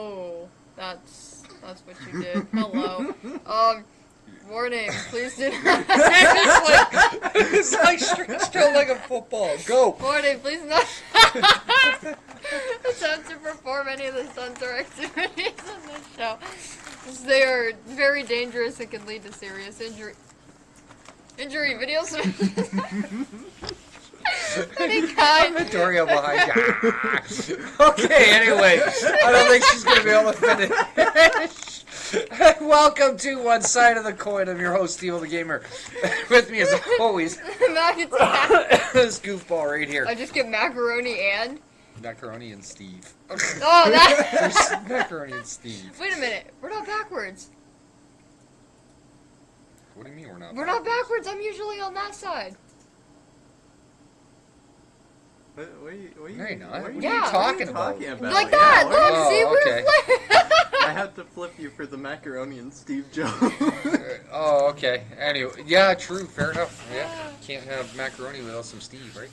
Oh, that's what you did. Hello. Warning, please do not. It's like stretched out like a football. Go. Warning, please not attempt to perform any of the stunts or activities on this show. They are very dangerous and can lead to serious injury. Videos. Any kind. Victoria behind you. Okay, anyway, I don't think she's going to be able to finish. Welcome to One Side of the Coin. I'm your host, Steveo the Gamer. With me, as always, Mack-Attack. this goofball right here. I just get macaroni and... Macaroni and Steve. Oh, that... There's Macaroni and Steve. Wait a minute. We're not backwards. What do you mean we're not We're not backwards. I'm usually on that side. No, you're not. What are you Yeah. talking about? Like that. Yeah, Look, Oh, see, okay. we're flipping. I had to flip you for the macaroni and Steve joke. Oh, okay. Anyway, yeah, true, fair enough. Yeah, can't have macaroni without some Steve, right?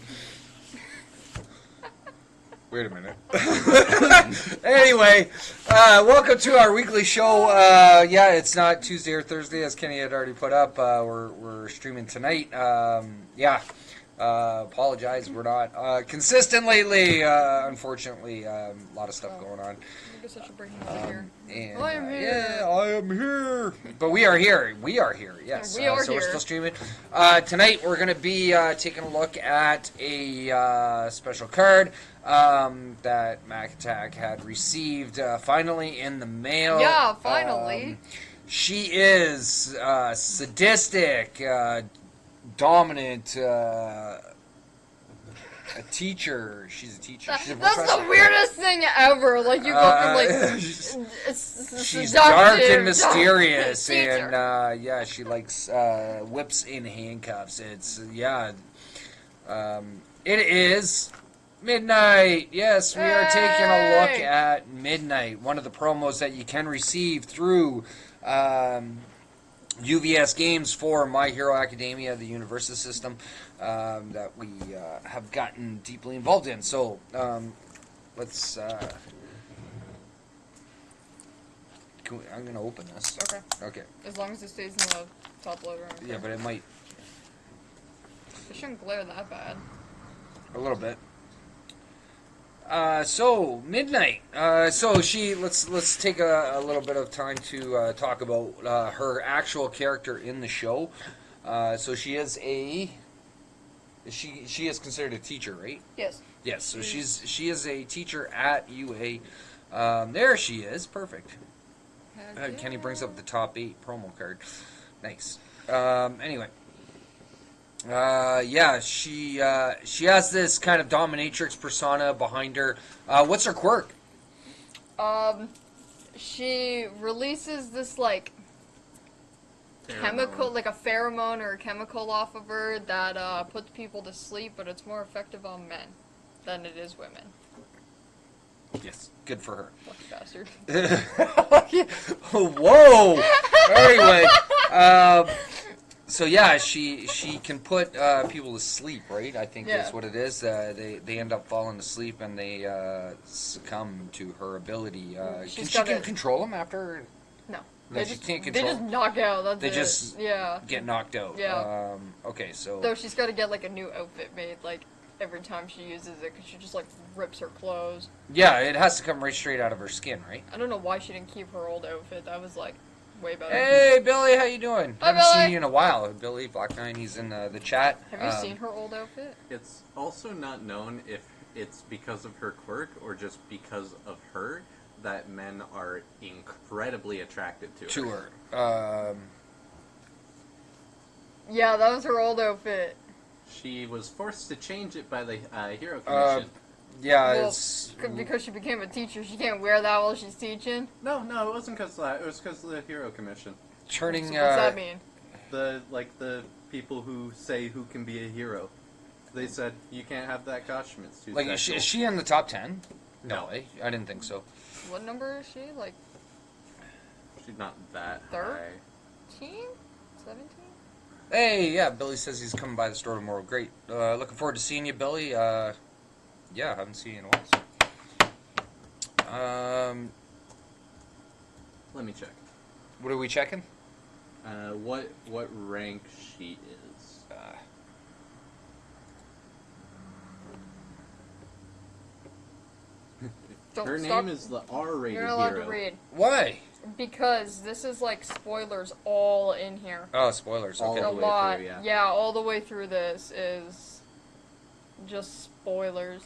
Wait a minute. Anyway, welcome to our weekly show. Yeah, it's not Tuesday or Thursday, as Kenny had already put up. We're streaming tonight. Yeah. Apologize, we're not consistent lately, unfortunately. A lot of stuff going on. I guess I should bring him over here. And, I am here. Yeah, I am here. But we are here. We are here, yes. We are so here. we're still streaming. Tonight we're going to be taking a look at a special card that Mack-Attack had received finally in the mail. Yeah, finally. She is sadistic, dominant, a teacher. She's a teacher. She's a That's professor. the weirdest thing ever. Like, you go from, like... She's dark and mysterious, teacher. and, yeah, she likes whips in handcuffs. It's, yeah. It is midnight. Yes, we are taking a look at Midnight, one of the promos that you can receive through UVS games for My Hero Academia, the Universus system that we have gotten deeply involved in. So let's. I'm going to open this. Okay. Okay. As long as it stays in the top loader. Okay. Yeah, but it might It shouldn't glare that bad. a little bit. So Midnight. So she let's take a little bit of time to talk about her actual character in the show. So she is she is considered a teacher, right? Yes. Yes. So she is a teacher at UA. There she is. Perfect. Kenny brings up the top 8 promo card. Nice. Anyway. Yeah, she has this kind of dominatrix persona behind her. What's her quirk? She releases this, like, chemical, like a pheromone or a chemical off of her that puts people to sleep, but it's more effective on men than it is women. Yes, good for her. Lucky bastard. Whoa! Anyway, so yeah, she can put people to sleep, right? I think that's what it is. They end up falling asleep and they succumb to her ability. Can she control them after? No. She can't control. They just knock out. That's They it. just yeah. get knocked out. Yeah. Okay, so. Though she's got to get like a new outfit made like every time she uses it because she just like rips her clothes. Yeah, it has to come right straight out of her skin, right? I don't know why she didn't keep her old outfit. That was like way better. Hey, Billy, how you doing? Hi, Haven't Billy. seen you in a while. Billy Black9, he's in the chat. Have you seen her old outfit? It's also not known if it's because of her quirk or just because of her that men are incredibly attracted to her. Yeah, that was her old outfit. She was forced to change it by the Hero Commission. Yeah, Well, it's because she became a teacher, she can't wear that while she's teaching. No, it wasn't because of that. It was because of the Hero Commission. turning. So what's that mean? The people who say who can be a hero. They said you can't have that costume. It's too Like, sexual. is she in the top 10? No. I didn't think so. What number is she? Like She's not that 13? high. 17? Hey, yeah, Billy says he's coming by the store tomorrow. Great. Looking forward to seeing you, Billy. Yeah, I haven't seen you in a while. So. Let me check. What are we checking? What rank she is? Her name is the R-rated You're not allowed hero. to read. Why? Because this is like spoilers all in here. Oh, spoilers. All Okay. the A way lot. through, yeah. Yeah, all the way through this is just spoilers.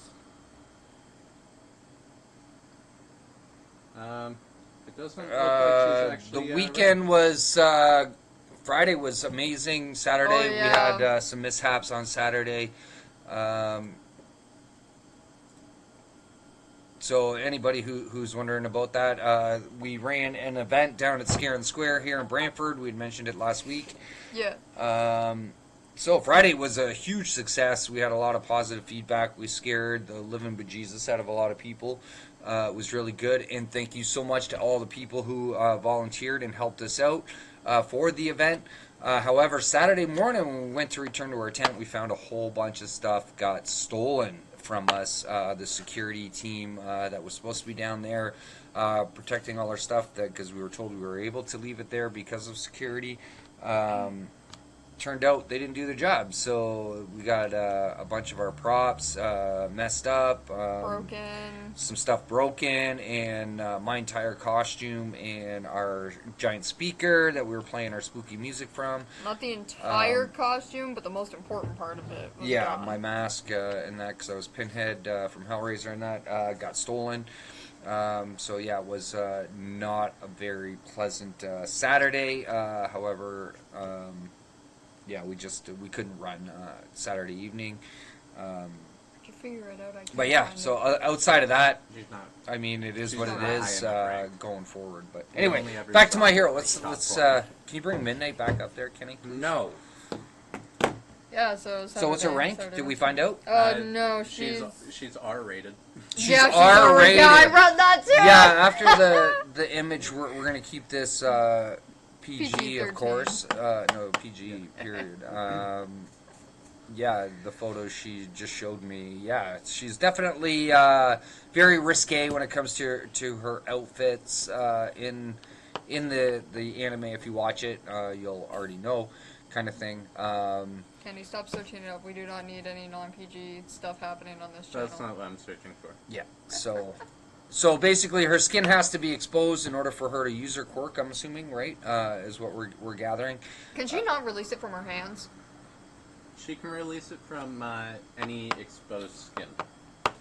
It doesn't look like she's The actually. weekend was Friday was amazing. Saturday Oh, yeah. we had some mishaps on Saturday. So anybody who's wondering about that, we ran an event down at Scare and Square here in Brantford. We'd mentioned it last week. Yeah. So Friday was a huge success. We had a lot of positive feedback. We scared the living bejesus out of a lot of people. It was really good, and thank you so much to all the people who volunteered and helped us out for the event. However, Saturday morning when we went to return to our tent, we found a whole bunch of stuff got stolen from us. The security team that was supposed to be down there protecting all our stuff, because we were told we were able to leave it there because of security. Turned out they didn't do their job, so we got a bunch of our props messed up, Broken. some stuff broken, and my entire costume and our giant speaker that we were playing our spooky music from. Not the entire costume, but the most important part of it. Was Yeah, gone. my mask and that, because I was Pinhead from Hellraiser, and that got stolen. So yeah, it was not a very pleasant Saturday. However, yeah, we couldn't run Saturday evening. Did you figure it out? I can't But yeah, find so it. outside of that, She's not. I mean, it is She's what not it high is enough rank. going forward. But We anyway, only ever back to my saw hero. like Let's top let's. 20. Can you bring Midnight back up there, Kenny? No. Yeah, so So what's her Saturday- rank? Saturday Did we was- find out? No, she's She's R-rated. She's yeah, she's R-rated. Yeah, I read that too. Yeah, after the image, we're gonna keep this PG, PG-13. of course. No, PG period. Yeah, the photos she just showed me. Yeah, she's definitely very risque when it comes to her outfits in the anime. If you watch it, you'll already know, kind of thing. Kenny, stop searching it up. We do not need any non-PG stuff happening on this channel. That's not what I'm searching for. Yeah. So basically, her skin has to be exposed in order for her to use her quirk. I'm assuming, right? Is what we're gathering. Can she not release it from her hands? She can release it from any exposed skin.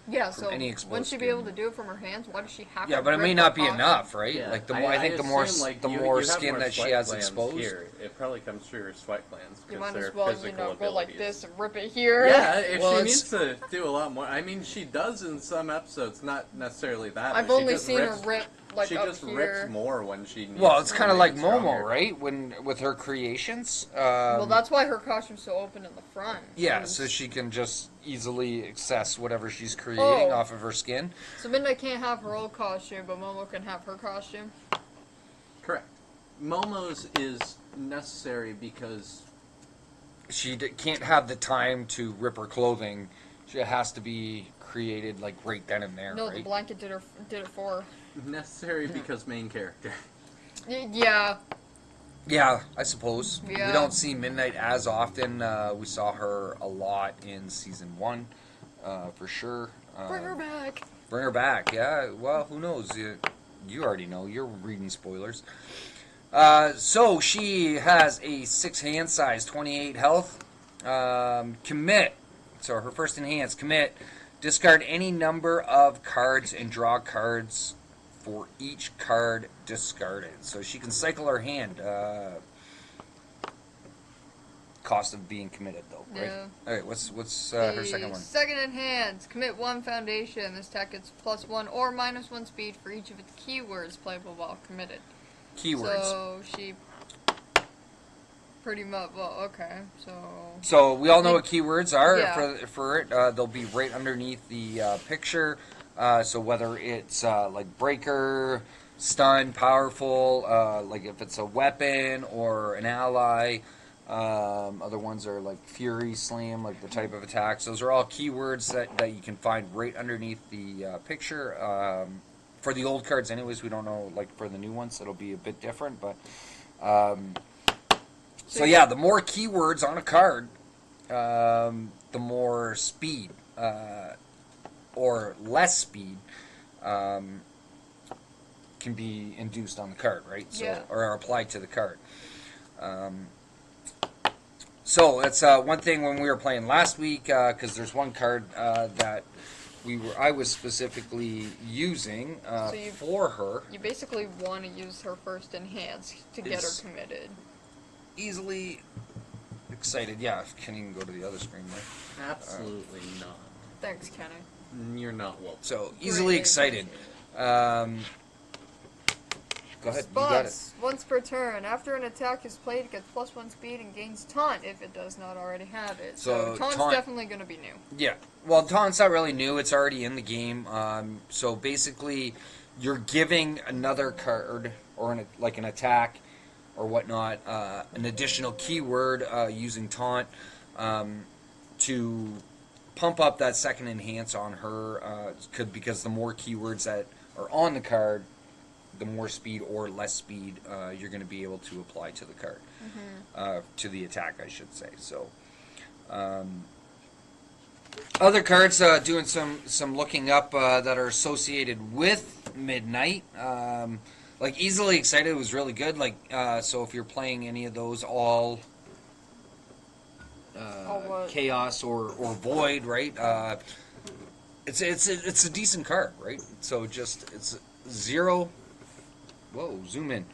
Yeah, From so any exposed wouldn't she be skin. able to do it from her hands? Why does she have to? Yeah, but it rip may her not be costume? enough, right? Yeah, Like I think the more assume, like, the you more have skin more that she sweat has glands exposed. Here. It probably comes through her sweat glands. You 'cause might as they're well, physical go like abilities. this and rip it here. Yeah, if Well, she it's- needs to do a lot more. I mean, she does in some episodes, not necessarily that. I've but she only just seen rips, her rip like She up just here. rips more when she needs Well, it's to kind of make like it Momo, stronger. right? When with her creations. Well, that's why her costume's so open in the front. Yeah, Is- so she can just easily access whatever she's creating Oh. off of her skin. So Midnight can't have her old costume, but Momo can have her costume. Correct. Momo's is necessary because She can't have the time to rip her clothing. She has to be created like right then and there, No, the right? blanket did it for her. necessary because main character. Yeah. Yeah, I suppose. Yeah. We don't see Midnight as often. We saw her a lot in season 1, for sure. Bring her back. Bring her back, yeah. Well, who knows? You already know. You're reading spoilers. So she has a 6 hand size, 28 health. Commit. So her first enhance, commit. Discard any number of cards and draw cards for each card discarded. So she can cycle her hand. Cost of being committed, though, right? Yeah. Okay, what's her The second one? Second enhance. Commit 1 foundation. This tech gets +1 or -1 speed for each of its keywords playable while committed. Keywords. So she pretty much. Well, okay. So we all know what keywords are Yeah. for it. They'll be right underneath the picture. So whether it's like breaker, stun, powerful, like if it's a weapon or an ally. Other ones are like fury, slam, like the type of attacks. Those are all keywords that you can find right underneath the picture. For the old cards, anyways, we don't know. Like for the new ones, it'll be a bit different. But so yeah, the more keywords on a card, the more speed or less speed can be induced on the card, right? So Yeah. or applied to the card. So that's one thing when we were playing last week, because there's one card that I was specifically using for her. You basically want to use her first enhance to get her committed. Easily excited. Yeah, can even go to the other screen there. Absolutely not. Thanks, Kenny. You're not welcome. So easily excited. Go ahead. You got it. Response. Once per turn. After an attack is played, it gets +1 speed and gains taunt if it does not already have it. So taunt's definitely going to be new. Yeah. Well, taunt's not really new. It's already in the game. So basically, you're giving another card or an attack or whatnot an additional keyword using taunt to pump up that second enhance on her. Because the more keywords that are on the card, the more speed or less speed you're going to be able to apply to the card, to the attack, I should say. So, other cards doing some looking up that are associated with Midnight. Like Easily Excited was really good. Like so, if you're playing any of those, all Chaos or Void, right? It's a decent card, right? So just it's 0. Whoa, zoom in.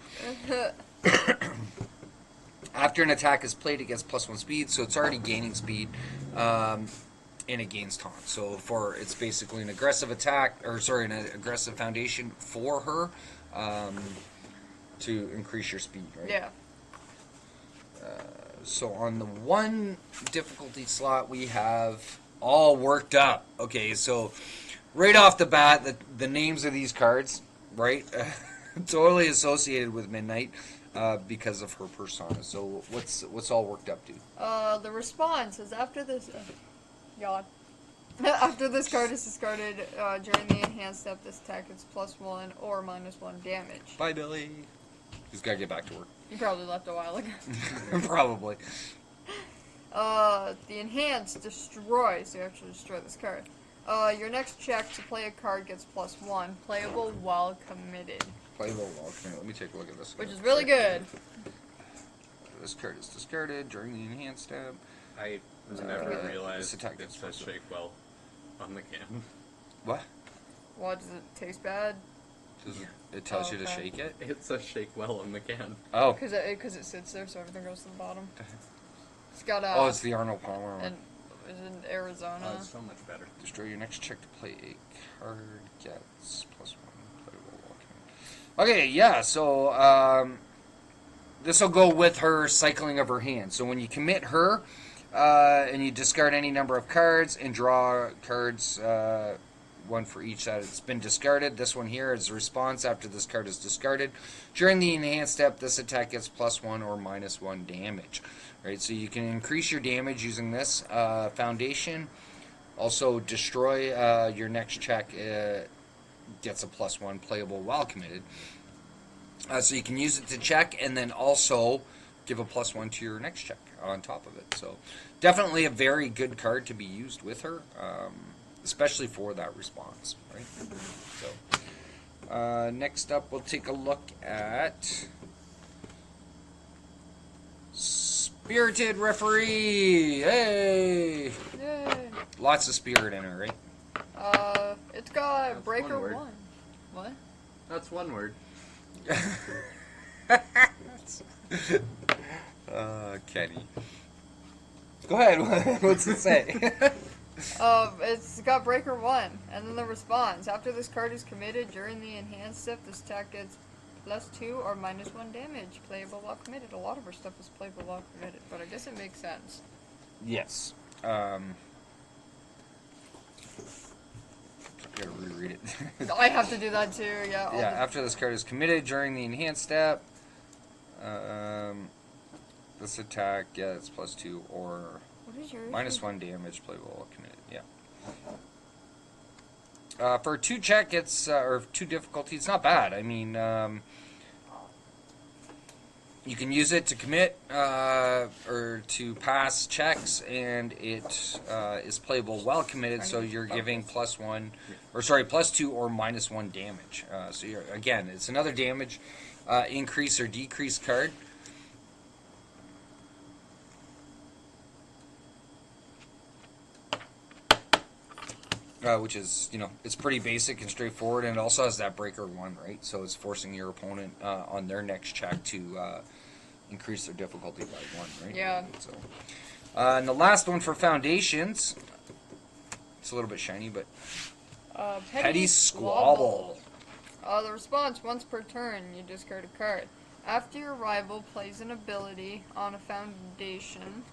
After an attack is played, it gets +1 speed, so it's already gaining speed, and it gains taunt. So it's basically an aggressive attack, an aggressive foundation for her to increase your speed, right? Yeah. So on the one difficulty slot, we have all worked up. Okay, so right off the bat, the names of these cards, right? Totally associated with Midnight because of her persona. So what's all worked up, dude? The response is after this. God. After this card is discarded during the enhanced step, this attack is +1 or -1 damage. Bye, Billy. He's got to get back to work. You probably left a while ago. Probably. The enhance destroys. You actually destroy this card. Your next check to play a card gets +1, playable while committed. Playable while committed. Let me take a look at this. Which is really good. This card is discarded during the enhanced step. I never realized this attack it gets says shake well on the can. What? What, does it taste bad? It tells you to okay. shake it? It says shake well on the can. Oh. Because it sits there, so everything goes to the bottom. It's got oh, it's the Arnold Palmer one. And it's in Arizona. Oh, it's so much better. Destroy your next check to play a card gets +1 playable while committed. Okay, yeah, so this will go with her cycling of her hand. So when you commit her, and you discard any number of cards and draw cards, one for each that it's been discarded. This one here is a response after this card is discarded. During the enhanced step, this attack gets +1 or -1 damage. Right, so you can increase your damage using this foundation. Also, destroy your next check gets a +1 playable while committed. So you can use it to check and then also give a +1 to your next check on top of it. So definitely a very good card to be used with her, especially for that response, right? So next up, we'll take a look at Spirited Referee. Hey! Yay! Lots of spirit in her, right? It's got That's Breaker one word. 1. What? That's one word. Kenny. Go ahead. What's it say? It's got Breaker 1, and then the response. After this card is committed during the enhanced step, this attack gets +2 or -1 damage. Playable while committed. A lot of her stuff is playable while committed, but I guess it makes sense. Yes. I gotta reread it. I have to do that too, yeah. Yeah, after this card is committed during the enhanced step, this attack gets +2 or What is yours? -1 damage playable while committed. Yeah. For 2 check, it's or 2 difficulty, it's not bad. I mean, you can use it to commit or to pass checks, and it is playable while committed. So you're giving +1, or sorry, +2 or -1 damage. So you're, again, it's another damage increase or decrease card. Which is, you know, it's pretty basic and straightforward, and it also has that breaker 1, right? So it's forcing your opponent on their next check to increase their difficulty by 1, right? Yeah. So, and the last one for foundations, it's a little bit shiny, but Petty Squabble. The response, once per turn, you discard a card. After your rival plays an ability on a foundation,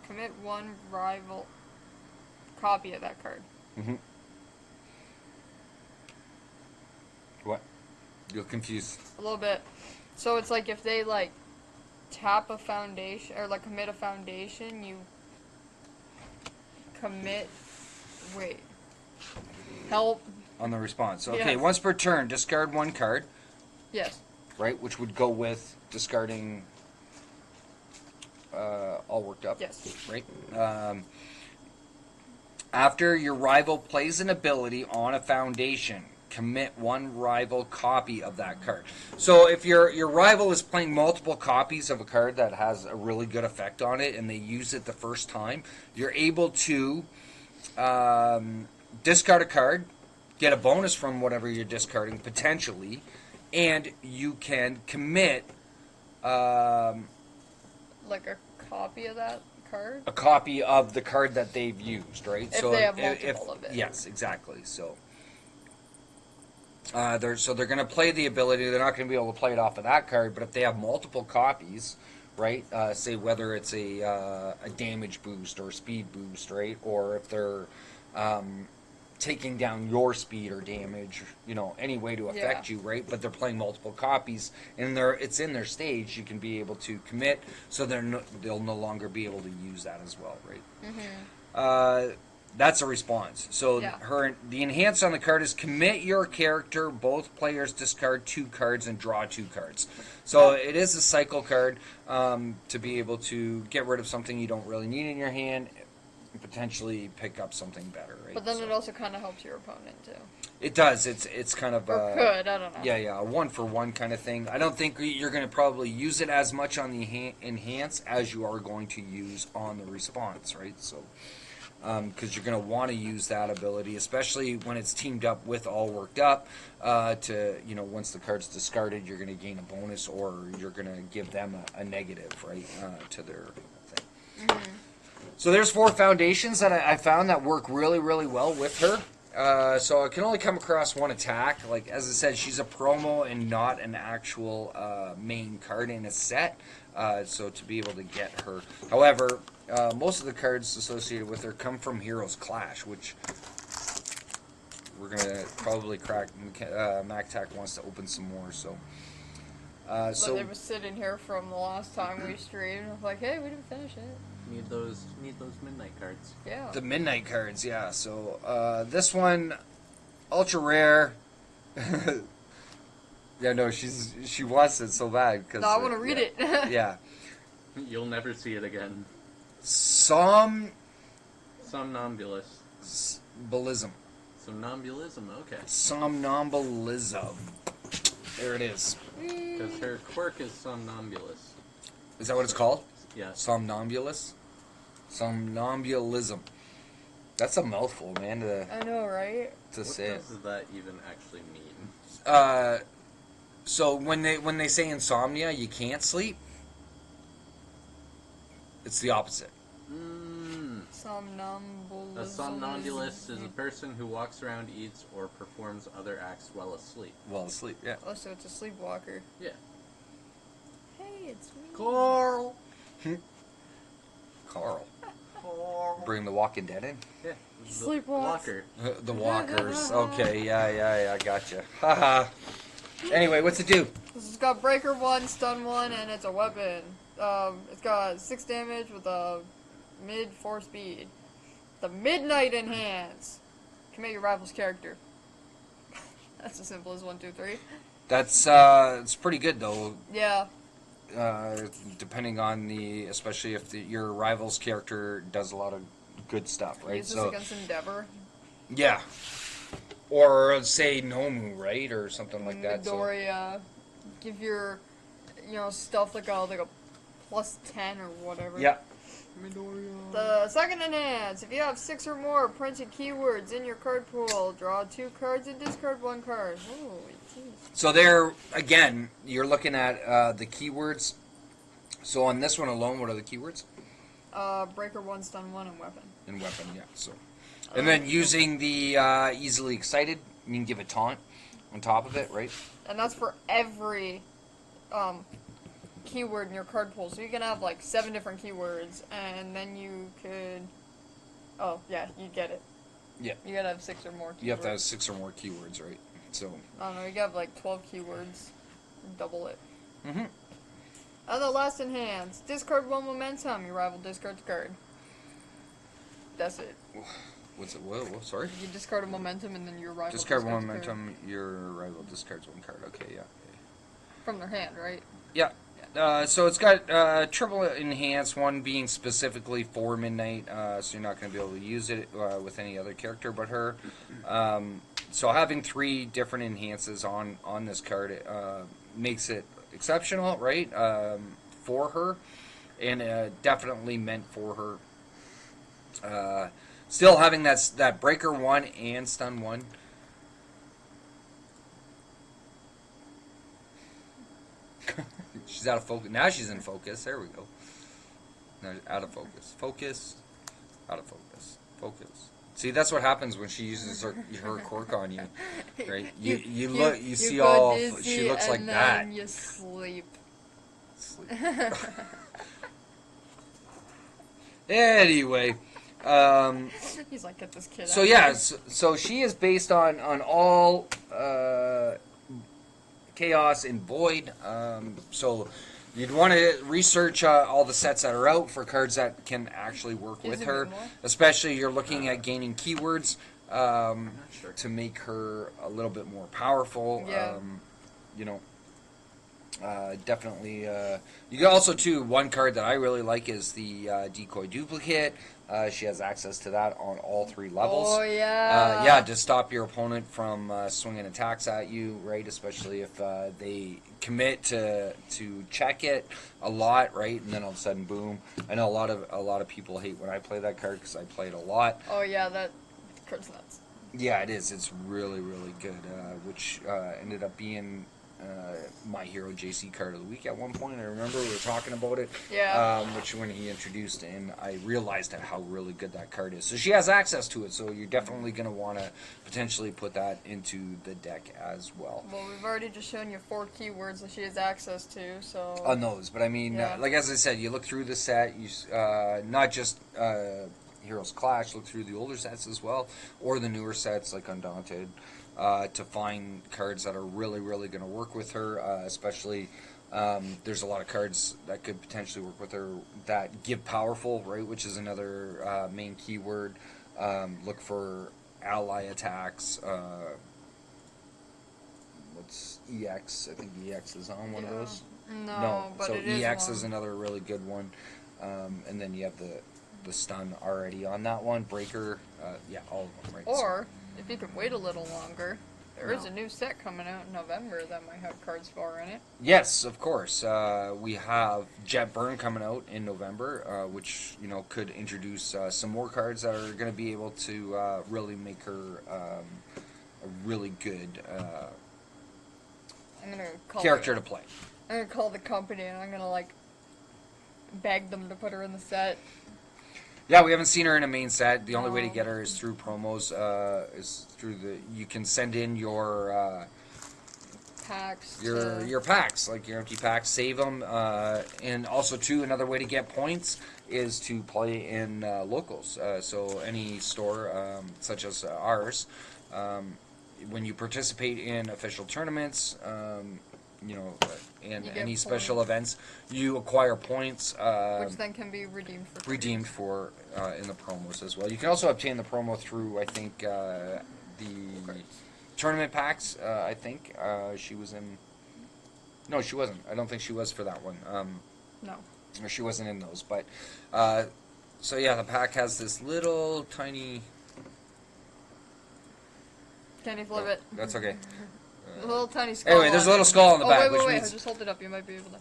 commit 1 rival copy of that card. Mm-hmm. What? You're confused. A little bit. So it's like if they like tap a foundation or like commit a foundation, you commit. Wait. Help. On the response. Okay, Yes. once per turn, discard 1 card, Yes. right? Which would go with discarding all worked up. Yes. Right? After your rival plays an ability on a foundation, commit 1 rival copy of that card. So if your rival is playing multiple copies of a card that has a really good effect on it, and they use it the first time, you're able to discard a card, get a bonus from whatever you're discarding potentially, and you can commit Like a copy of that card. a copy of the card that they've used, right? If they have multiple of it. Yes, exactly. So they're going to play the ability. They're not going to be able to play it off of that card, but if they have multiple copies, right? Say whether it's a damage boost or speed boost, right? Or if they're taking down your speed or damage, you know, any way to affect you, right? But they're playing multiple copies, and it's in their stage. You can be able to commit, so they'll no longer be able to use that as well, right? Mm-hmm. That's a response. So the enhance on the card is commit your character. Both players discard 2 cards and draw 2 cards. So it is a cycle card to be able to get rid of something you don't really need in your hand, and potentially pick up something better, right? But then it also kind of helps your opponent too. It does. It's kind of Or could, I don't know. Yeah, a 1-for-1 kind of thing. I don't think you're going to probably use it as much on the enhance as you are going to use on the response, right? So, because you're going to want to use that ability, especially when it's teamed up with all worked up. To once the card's discarded, you're going to gain a bonus, or you're going to give them a negative, right, to their thing. Mm-hmm. So there's 4 foundations that I found that work really, really well with her. So I can only come across 1 attack. Like, as I said, she's a promo and not an actual main card in a set. So to be able to get her. However, most of the cards associated with her come from Heroes Clash, which we're going to probably crack. Mack-Attack wants to open some more, so... But they were sitting here from the last time we streamed. I was like, hey, we didn't finish it. Need those midnight cards. Yeah. The midnight cards, yeah. So this one, ultra rare. Yeah, no, she wants it so bad because. No, I want to read it. Yeah. You'll never see it again. Somnambulism. Somnambulism, okay. Somnambulism. There it is. Because her quirk is somnambulist. Is that what it's called? Yeah. Somnambulist? Somnambulism. That's a mouthful, man, I know, right? to say it. What does that even actually mean? So when they say insomnia, you can't sleep. It's the opposite. Somnambulism. A somnambulist is a person who walks around, eats, or performs other acts while asleep. While asleep, yeah. Oh, so it's a sleepwalker. Yeah. Hey, it's me. Carl. Carl. Bring the Walking Dead in. Yeah. Sleepwalk. Walker. The Walkers. Okay, yeah, I gotcha. Haha. Anyway, what's it do? This has got breaker 1, stun 1, and it's a weapon. It's got 6 damage with a mid 4 speed. The Midnight Enhance. commit your rival's character. That's as simple as 1, 2, 3. That's it's pretty good though. Yeah. Depending on especially if your rival's character does a lot of good stuff, right? Use this against Endeavor. Yeah. Or say Nomu, right, or something like that. Midoriya. Give your, stuff like a plus 10 or whatever. Yeah. Midoriya. The second enhance. If you have 6 or more printed keywords in your card pool, draw 2 cards and discard 1 card. Holy jeez. So there, again, you're looking at the keywords. So on this one alone, what are the keywords? Breaker 1, stun 1, and weapon. And weapon, yeah. So, and then using the easily excited, you can give a taunt on top of it, right? And that's for every keyword in your card pool. So you can have like 7 different keywords, and then you could. Oh yeah, you get it. Yeah. You gotta have 6 or more keywords. You have to have 6 or more keywords, right? So. I don't know. You got like 12 keywords. Double it. Mm-hmm. And the last enhance. Discard 1 momentum. Your rival discards a card. That's it. What's it? Whoa, sorry? You discard a momentum and then your rival Discard discards one a card. momentum, your rival discards 1 card. Okay, yeah. From their hand, right? Yeah. So it's got triple enhance, one being specifically for Midnight, so you're not going to be able to use it with any other character but her. So having 3 different enhances on this card makes it exceptional, right, for her, and definitely meant for her. Still having that Breaker 1 and Stun 1. She's out of focus. Now she's in focus. There we go. Now out of focus. Focus. Out of focus. Focus. See, that's what happens when she uses her quirk on you, right? You look. You see all. She looks like that. And then you sleep. Sleep. Anyway. He's like, get this kid So out. yeah. So she is based on all. Chaos and Void. So you'd want to research all the sets that are out for cards that can actually work with her. Especially you're looking at gaining keywords to make her a little bit more powerful. Yeah. Definitely. You got also too, one card that I really like is the Decoy Duplicate. She has access to that on all 3 levels. Oh yeah. To stop your opponent from swinging attacks at you, right? Especially if they commit to check it a lot, right? And then all of a sudden, boom! I know a lot of people hate when I play that card because I play it a lot. Oh yeah, that card's nuts. Yeah, it is. It's really, really good. Which ended up being my hero JC card of the week at one point. I remember we were talking about it. Yeah. Which when he introduced, and I realized how really good that card is. So she has access to it. So you're definitely going to want to potentially put that into the deck as well. Well, we've already just shown you 4 keywords that she has access to. So On those, but I mean, like as I said, you look through the set. You not just Heroes Clash. Look through the older sets as well, or the newer sets like Undaunted. To find cards that are really, really going to work with her, especially there's a lot of cards that could potentially work with her that give powerful, right, which is another main keyword. Look for ally attacks. What's EX? I think EX is on one of those. No, but so it is EX one. is another really good one. And then you have the stun already on that one. Breaker, all of them, right? Or if you could wait a little longer, there is a new set coming out in November that might have cards for in it. Yes, of course. We have Jet Burn coming out in November, which could introduce some more cards that are going to be able to really make her a really good I'm gonna call character to play. I'm gonna call the company and I'm gonna beg them to put her in the set. Yeah, we haven't seen her in a main set. The only way to get her is through promos. Is through you can send in your Packs. your packs, like your empty packs, save them, and also too another way to get points is to play in locals. So any store such as ours, when you participate in official tournaments, and You get any points. special events, you acquire points. Which then can be redeemed for Redeemed for in the promos as well. You can also obtain the promo through, I think, the tournament packs. I think she was in. No, she wasn't. I don't think she was for that one. No. Or she wasn't in those. But so yeah, the pack has this little tiny. Can you flip it? That's okay. A little tiny skull. Anyway, there's a little skull on the back, which wait, means. just hold it up. You might be able to.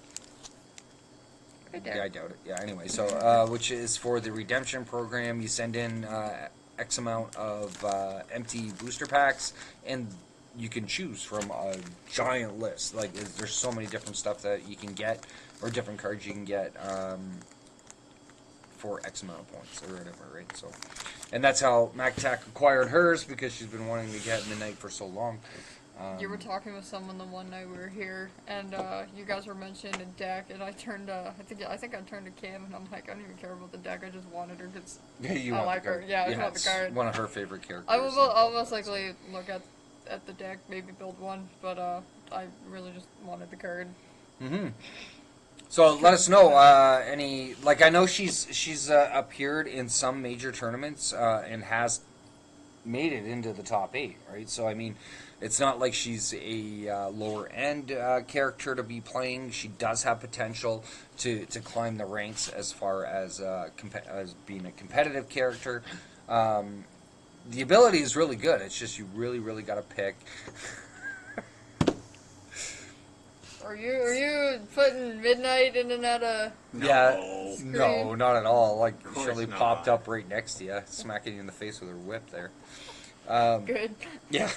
Right there. Yeah, I doubt it. Yeah, anyway, so which is for the redemption program. You send in X amount of empty booster packs, and you can choose from a giant list. Like, there's so many different stuff that you can get, or different cards you can get for X amount of points, or whatever, right? So, and that's how Mack-Attack acquired hers, because she's been wanting to get Midnight for so long. You were talking with someone the one night we were here, and you guys were mentioning a deck, and I turned, I think I turned to Cam, and I'm like, I don't even care about the deck, I just wanted her because You I want like the card. her. Yeah, I just want the it's card. one of her favorite characters. I'll most likely look at the deck, maybe build one, but I really just wanted the card. Mm-hmm. So let us know any, like, I know she's appeared in some major tournaments and has made it into the top 8, right? So I mean, it's not like she's a lower end character to be playing. She does have potential to climb the ranks as far as as being a competitive character. The ability is really good. It's just you really got to pick. Are you putting Midnight in and out of? Yeah, no, not at all. Like, Of course Shirley not. popped up right next to you, smacking you in the face with her whip there. Good. Yeah,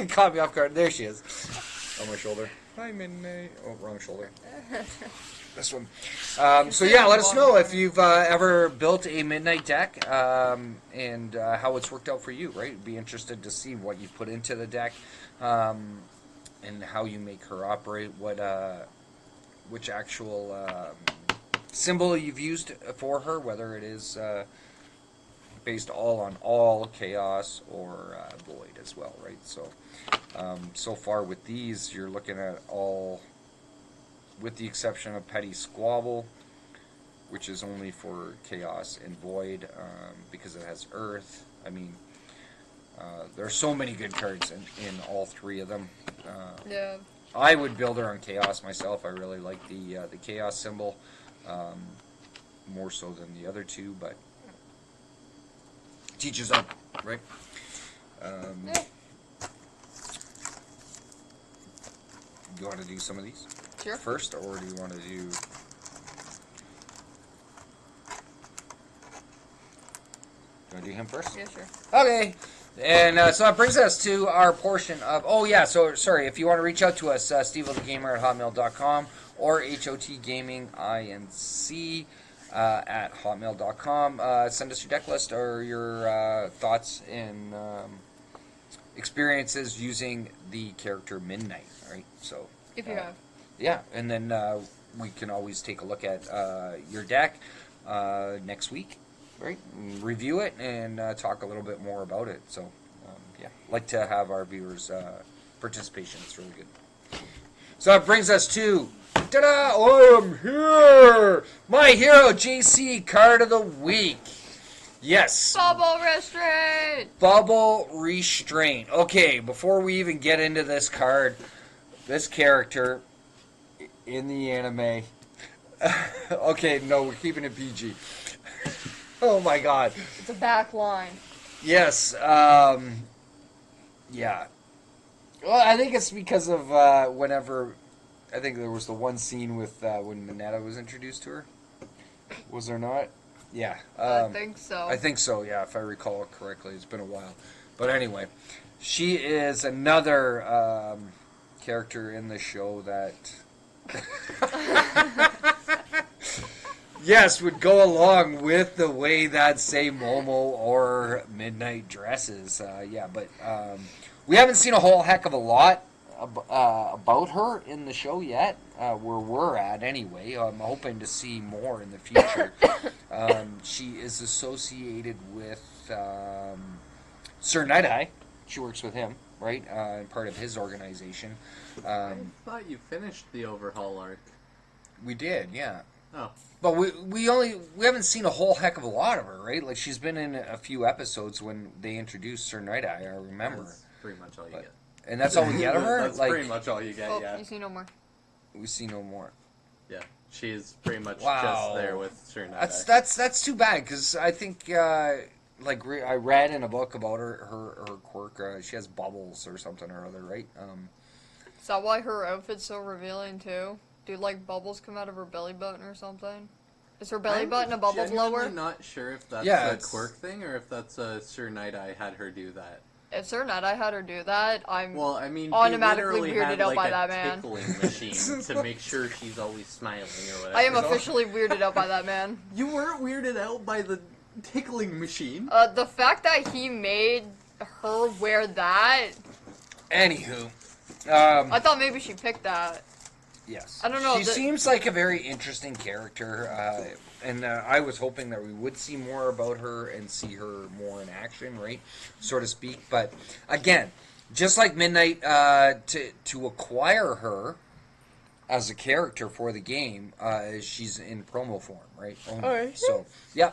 caught me off guard. There she is, on my shoulder. Hi, Midnight. Oh, wrong shoulder. This one. So yeah, let us know if you've ever built a Midnight deck and how it's worked out for you. Right, be interested to see what you put into the deck. And how you make her operate, which actual symbol you've used for her, whether it is based all on all chaos or void as well, right? So, so far with these, you're looking at all, with the exception of Petty Squabble, which is only for chaos and void because it has Earth. I mean, there are so many good cards in all 3 of them. Yeah. I would build her on Chaos myself. I really like the Chaos symbol more so than the other 2, but teaches up, right? Yeah. Do you want to do some of these Sure. first, or do you want to do? You want to do him first? Yeah, sure. Okay. And so that brings us to our portion of, oh yeah, so sorry, if you want to reach out to us, Steveo the Gamer at hotmail.com or HOTGamingINC at hotmail.com. Send us your deck list or your thoughts and experiences using the character Midnight, right? So If you have. yeah, and then we can always take a look at your deck next week. Right, and review it and talk a little bit more about it. So, yeah, like to have our viewers' participation. It's really good. So that brings us to, ta-da! I'm here. My hero JC card of the week. Yes, Bubble Restraint! Bubble Restraint. Okay, before we even get into this card, this character in the anime. Okay, no, we're keeping it PG. Oh my god. It's a back line. Yes, yeah. Well, I think it's because of whenever, I think there was the one scene with when Mineta was introduced to her. Was there not? Yeah. I think so. I think so, yeah, if I recall correctly. It's been a while. But anyway, she is another character in the show that... yes, would go along with the way that say Momo or Midnight dresses. Yeah, but we haven't seen a whole heck of a lot about her in the show yet, where we're at anyway. I'm hoping to see more in the future. She is associated with Sir Night-Eye. She works with him, right? And part of his organization. I thought you finished the overhaul arc. We did, yeah. Oh. But we haven't seen a whole heck of a lot of her, right? Like, she's been in a few episodes when they introduced Sir Night Eye, I remember. That's pretty much all you get. And that's all we get of her? That's like, pretty much all you get, yeah. You see no more. We see no more. Yeah, she's pretty much Wow. just there with Sir Night Eye. That's too bad, because I think, like, I read in a book about her quirk. She has bubbles or something or other, right? Is that why her outfit's so revealing, too? Do, like, bubbles come out of her belly button or something? Is her belly button a bubble blower? I'm not sure if that's Yeah, a quirk thing or if that's Sir Night Eye had her do that. If Sir Night Eye had her do that, I'm he automatically weirded had, out like, by a that man. tickling machine to make sure she's always smiling or whatever. I am officially weirded out by that man. You weren't weirded out by the tickling machine? The fact that he made her wear that... Anywho. I thought maybe she picked that. Yes. I don't know. She seems like a very interesting character, and I was hoping that we would see more about her and see her more in action, right, so to speak. But again, just like Midnight, to acquire her as a character for the game, she's in promo form, right? Only. Alright. So yeah.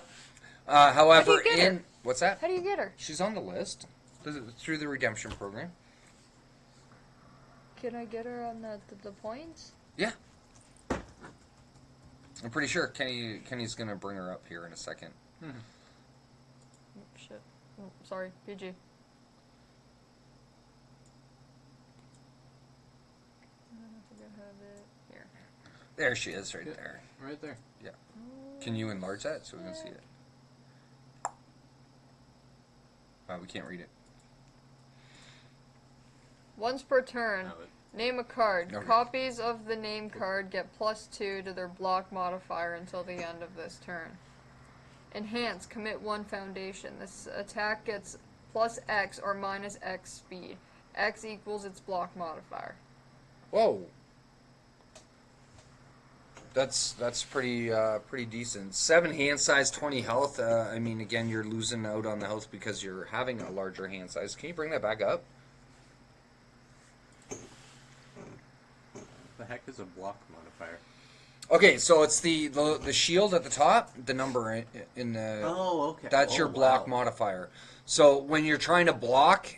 However, How do you get her? what's that? How do you get her? She's on the list through the redemption program. Can I get her on the points? Yeah. I'm pretty sure Kenny's gonna bring her up here in a second. Oh, shit. Oh, sorry, PG. I think I have it here. There she is, right there. Right there. Yeah. Can you enlarge that so we can see it? We can't read it. Once per turn, Have it. name a card. Okay. Copies of the name card get +2 to their block modifier until the end of this turn. Enhance, commit 1 foundation. This attack gets +X or -X speed. X equals its block modifier. Whoa. That's pretty decent. 7 hand size, 20 health. I mean, again, you're losing out on the health because you're having a larger hand size. Can you bring that back up? The heck is a block modifier? Okay, so it's the shield at the top, the number in the. Oh, okay. That's your block modifier. So when you're trying to block,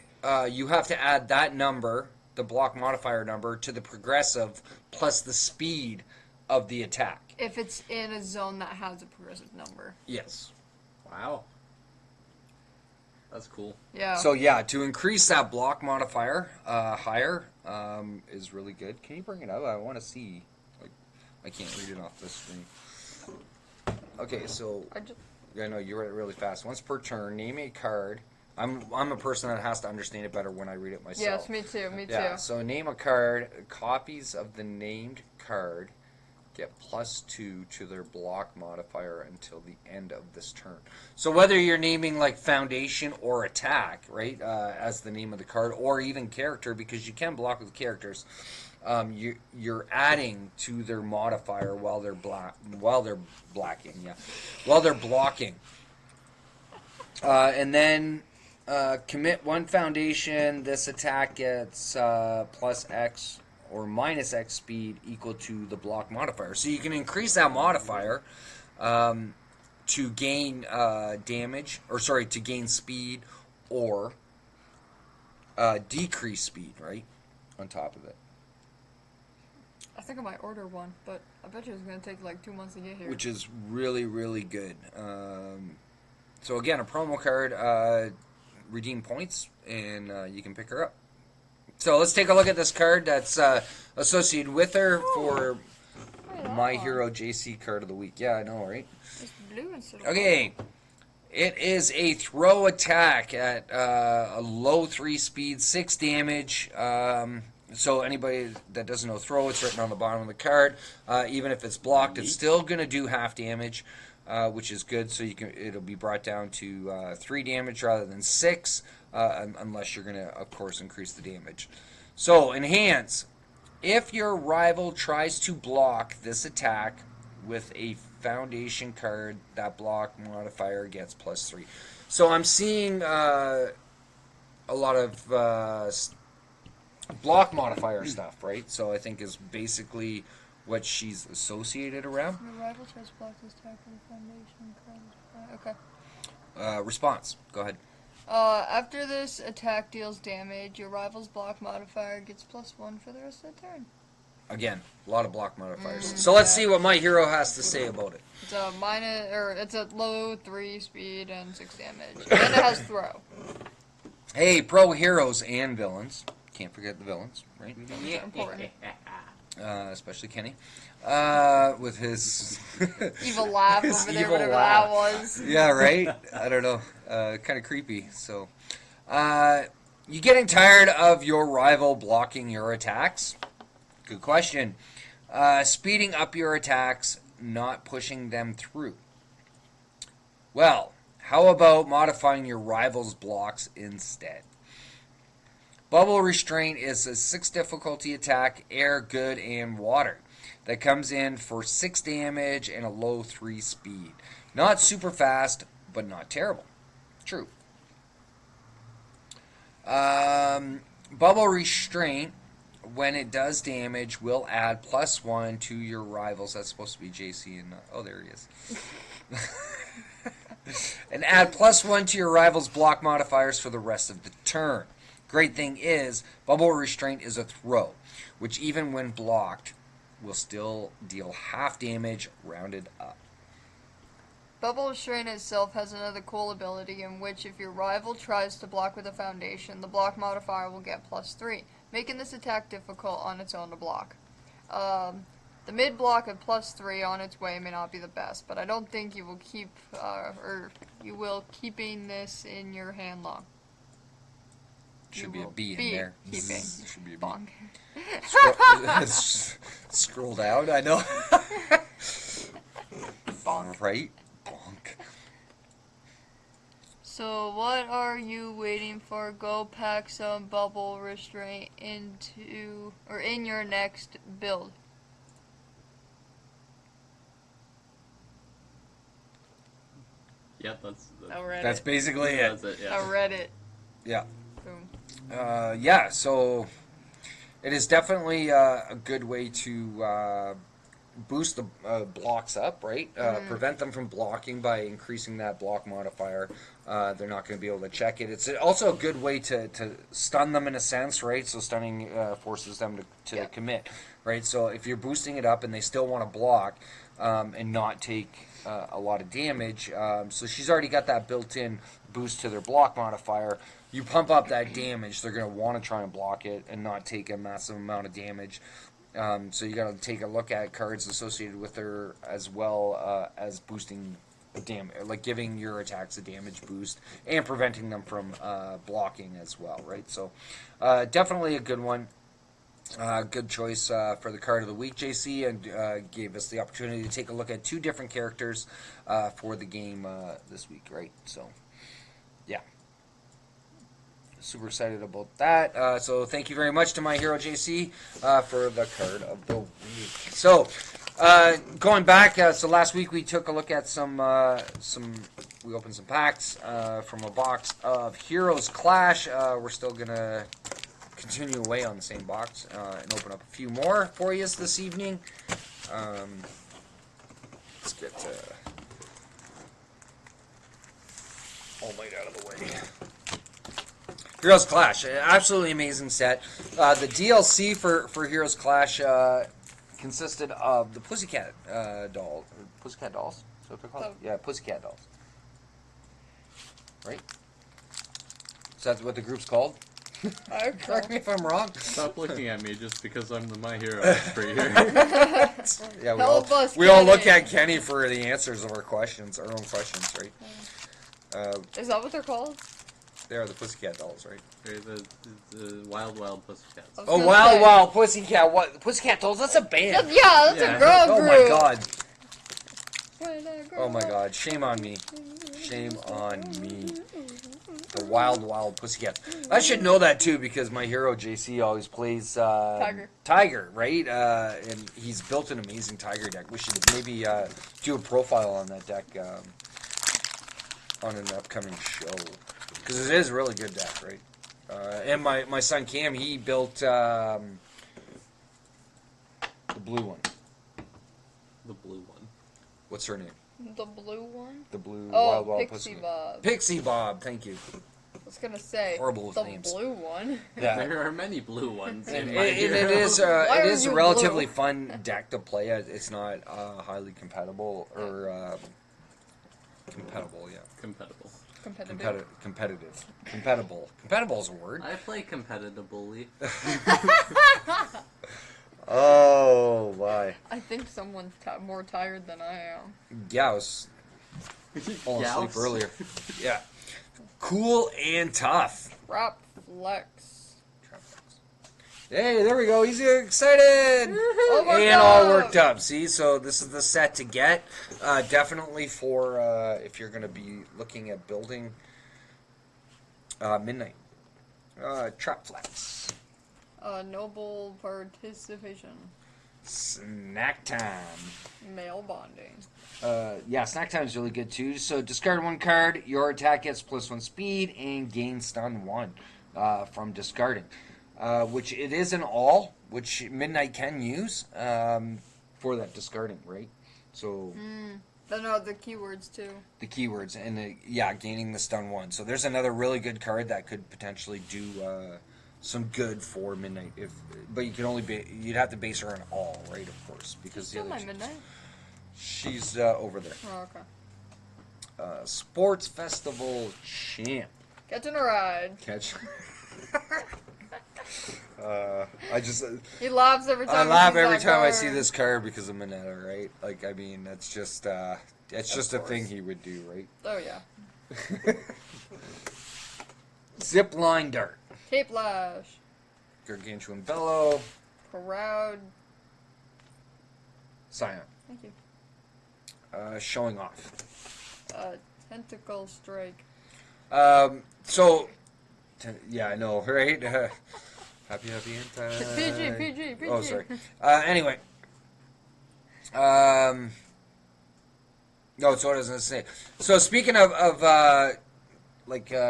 you have to add that number, the block modifier number, to the progressive plus the speed of the attack. If it's in a zone that has a progressive number. Yes. Wow. That's cool. Yeah. So yeah, to increase that block modifier higher is really good. Can you bring it up? I want to see. Like, I can't read it off this screen. Okay, so I know you read it really fast. Once per turn, name a card. I'm a person that has to understand it better when I read it myself. Yes, me too. Me Yeah. too. So name a card. Copies of the named card get +2 to their block modifier until the end of this turn. So whether you're naming like foundation or attack, right, as the name of the card, or even character, because you can block with characters, you're adding to their modifier while they're blocking. And then commit 1 foundation. This attack gets +X or -X speed equal to the block modifier. So you can increase that modifier to gain damage, or sorry, to gain speed, or decrease speed, right, on top of it. I think I might order one, but I bet you it's going to take like 2 months to get here. Which is really, really good. So again, a promo card, redeem points, and you can pick her up. So let's take a look at this card that's associated with her for My Hero JC card of the week. Yeah, I know, right? It's blue instead of Okay. It is a throw attack at a low 3 speed, 6 damage. So anybody that doesn't know throw, it's written on the bottom of the card. Even if it's blocked, it's still going to do half damage, which is good. So it'll be brought down to 3 damage rather than 6. Unless you're going to, of course, increase the damage. So, enhance. If your rival tries to block this attack with a foundation card, that block modifier gets +3. So, I'm seeing a lot of block modifier stuff, right? So I think is basically what she's associated around. Your rival tries to block this attack with a foundation card. Okay. Response. Go ahead. After this attack deals damage, your rival's block modifier gets +1 for the rest of the turn. Again, a lot of block modifiers. So let's see what my hero has to say about it. It's a low 3 speed and 6 damage. And it has throw. Hey, pro heroes and villains. Can't forget the villains, right? Those are important. Especially Kenny. With his Evil laugh his over there, evil whatever laugh. that was. Yeah, right? I don't know. Kind of creepy. So, you getting tired of your rival blocking your attacks? Good question. Speeding up your attacks, not pushing them through. Well, how about modifying your rival's blocks instead? Bubble Restraint is a 6 difficulty attack, air, good, and water, that comes in for 6 damage and a low 3 speed. Not super fast, but not terrible. True. Bubble Restraint, when it does damage, will add +1 to your rivals. That's supposed to be JC and... oh, there he is. And add +1 to your rival's block modifiers for the rest of the turn. Great thing is, Bubble Restraint is a throw, which even when blocked, will still deal half damage rounded up. Bubble Restraint itself has another cool ability in which if your rival tries to block with a foundation, the block modifier will get +3, making this attack difficult on its own to block. The mid block of +3 on its way may not be the best, but I don't think you will keeping this in your hand long. Should be a B in there. Keeping. Should be a B. Bonk. Scroll down, I know. Bonk. Right? Bonk. So what are you waiting for? Go pack some Bubble Restraint in your next build. Yep, that's That's basically it. That's it. Yeah. I read it. Yeah. Boom. Yeah, so it is definitely a good way to boost the blocks up, right? Prevent them from blocking by increasing that block modifier. They're not going to be able to check it. It's also a good way to stun them in a sense, right? So stunning forces them to commit, right? So if you're boosting it up and they still want to block and not take a lot of damage, so she's already got that built-in boost to their block modifier. You pump up that damage, they're going to want to try and block it and not take a massive amount of damage. So you got to take a look at cards associated with her as well as boosting damage, like giving your attacks a damage boost and preventing them from blocking as well, right? So definitely a good one. Good choice for the card of the week, JC, and gave us the opportunity to take a look at 2 different characters for the game this week, right? So, yeah. Super excited about that. So thank you very much to my hero, JC, for the card of the week. So, going back, so last week we took a look at we opened some packs from a box of Heroes Clash. We're still going to continue away on the same box and open up a few more for you this evening. Let's get All Might out of the way. Heroes Clash, absolutely amazing set. The DLC for Heroes Clash consisted of the Pussycat doll, or Pussycat dolls. Is that what they're called? Yeah, Pussycat dolls. Right? Is that what the group's called? Correct me if I'm wrong. Stop looking at me just because I'm the My Hero expert here. Yeah, Help we all look at Kenny for the answers of our questions, our own questions, right? Is that what they're called? They are the Pussycat dolls, right? They're the Wild Wild Pussycats. I was Oh, gonna Wild say. Wild Pussycat! What? Pussycat dolls? That's a band. That's Yeah. a girl Oh group. my god! When a girl Oh my god! Shame on me! Shame on me! The Wild Wild Pussycats. I should know that too because my hero JC always plays Tiger, right? And he's built an amazing Tiger deck. We should maybe do a profile on that deck on an upcoming show because it is a really good deck, right? And my son Cam, he built the blue one. The blue one. What's her name? The blue one? The blue Oh, Wild Pixie Pussy. Bob. Pixie Bob, thank you. I was gonna say Horrible with the names. blue one. Yeah. There are many blue ones And in my it hero. is Why it are is a you relatively blue? fun deck to play. It's not highly compatible or compatible. Yeah, Compatible. Competitive. compatible. Compatible is a word. I play competitively. Oh, why? I think someone's more tired than I am. Yeah, I was falling asleep Gals. earlier. Yeah, cool and tough. Trap flex. Hey, there we go. He's excited Oh my and all God. worked up. See, so this is the set to get. Definitely for if you're going to be looking at building Midnight. Trap flex. Noble participation. Snack time. Male bonding. Yeah, snack time is really good too. So discard one card, your attack gets +1 speed and gain stun 1 from discarding. Which it is an all, which Midnight can use for that discarding, right? So No, the keywords too. the keywords and yeah, gaining the stun 1. So there's another really good card that could potentially do some good for Midnight. But you can only you'd have to base her on all, right? Of course, because Still my midnight. she's over there. Oh, okay. Sports Festival champ. Catching a ride. Catch. I just He laughs every time. I he laugh sees every that time I card. see this card because of Mineta, right? Like, I mean, it's just a course. thing he would do, right? Oh yeah. Zip line dart, Cape Lash. Gargantuan bellow, Proud. Scion, Thank you. showing off. Tentacle strike. So, yeah, I know, right? Happy anti. PG. Oh, sorry. Anyway. No, it's what I was going to say. So speaking of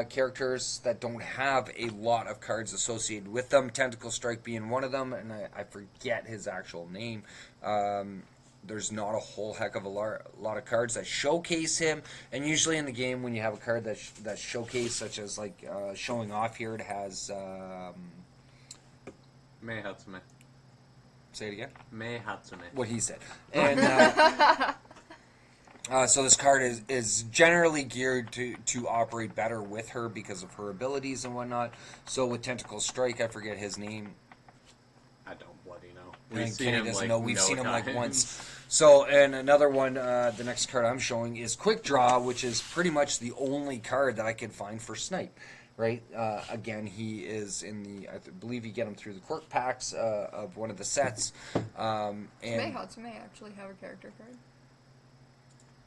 characters that don't have a lot of cards associated with them, Tentacle Strike being one of them, and I forget his actual name. There's not a whole heck of a lot of cards that showcase him, and usually in the game when you have a card that's showcased, such as like showing off here, it has Mei Hatsume. say it again. Mei Hatsume. What he said. And so this card is generally geared to operate better with her because of her abilities and whatnot. So with Tentacle Strike, I forget his name. I don't bloody know. And Kenny doesn't know. We've seen him like times. once. So, and another one, the next card I'm showing is Quick Draw, which is pretty much the only card that I could find for Snipe. Right? Again, he is in the, I believe you get him through the quirk packs of one of the sets. May And Hatsume actually have a character card?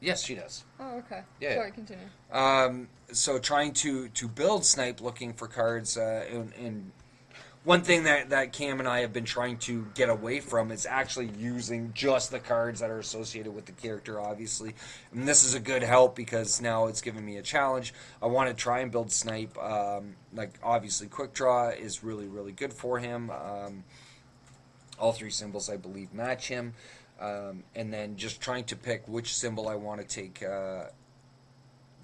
yes, she does. Oh, okay. Yeah. Sorry, continue. So trying to build Snipe, looking for cards, and one thing that Cam and I have been trying to get away from is actually using just the cards that are associated with the character, obviously. And this is a good help because now it's given me a challenge. I want to try and build Snipe. Like, obviously, Quick Draw is really, really good for him. All three symbols, I believe, match him. And then just trying to pick which symbol I want to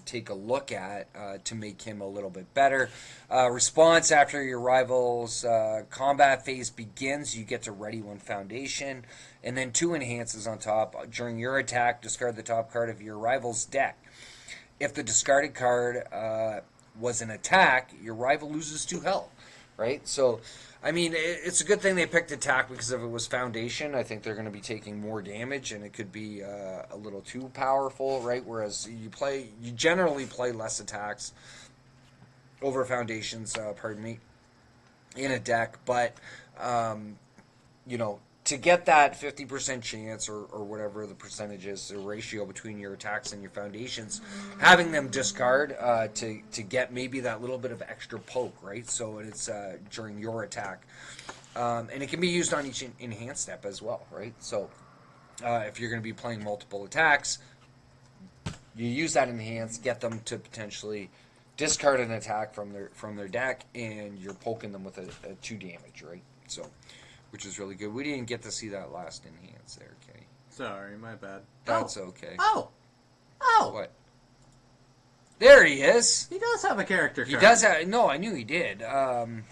take a look at to make him a little bit better. Response after your rival's combat phase begins, you get to ready 1 foundation, and then 2 enhances on top. During your attack, discard the top card of your rival's deck. If the discarded card was an attack, your rival loses 2 health. Right? So, I mean, it's a good thing they picked attack because if it was foundation, I think they're going to be taking more damage and it could be a little too powerful, right? Whereas you generally play less attacks over foundations, in a deck, but to get that 50% chance or whatever the percentage is, the ratio between your attacks and your foundations, having them discard to get maybe that little bit of extra poke, right? So it's during your attack. And it can be used on each enhanced step as well, right? So if you're going to be playing multiple attacks, you use that enhance, get them to potentially discard an attack from their deck, and you're poking them with a 2 damage, right? So, which is really good. We didn't get to see that last enhance there, Kenny. Sorry, my bad. That's okay. Oh! What? There he is! He does have a character He card. does have... No, I knew he did. Innsmouth.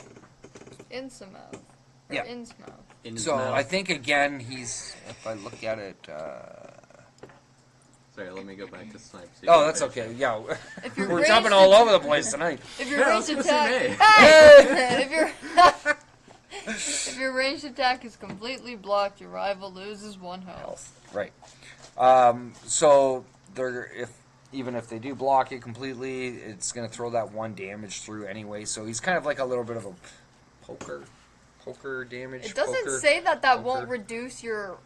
Yeah. Innsmouth. In his So, mouth. I think, again, he's... If I look at it... Sorry, let me go back to Snipe. so you Oh, can that's finish okay. it. Yeah, If you're we're ranged jumping all attack- over the place tonight. If your Yeah, I ranged was gonna say attack, me. hey! if your if your ranged attack is completely blocked, your rival loses 1 health. Right. So they're even if they do block it completely, it's going to throw that 1 damage through anyway. So he's kind of like a little bit of a poker damage. It doesn't poker. say that poker. won't reduce your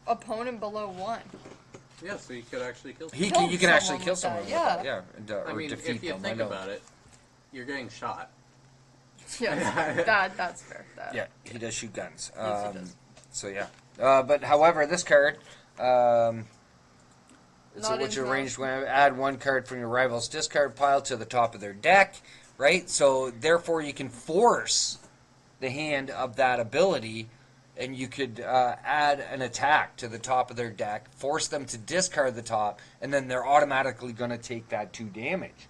opponent below 1. Yeah, so you could actually kill You someone. can actually someone kill with someone that, with that, yeah. And, I or mean, defeat if you them. think I know. about it, you're getting shot. Yes, that's fair. Yeah, he does shoot guns. Yes, he does. So yeah. But however, this card, so Not what you in arranged when add 1 card from your rival's discard pile to the top of their deck, right? So therefore, you can force the hand of that ability, and you could add an attack to the top of their deck, force them to discard the top, and then they're automatically going to take that 2 damage,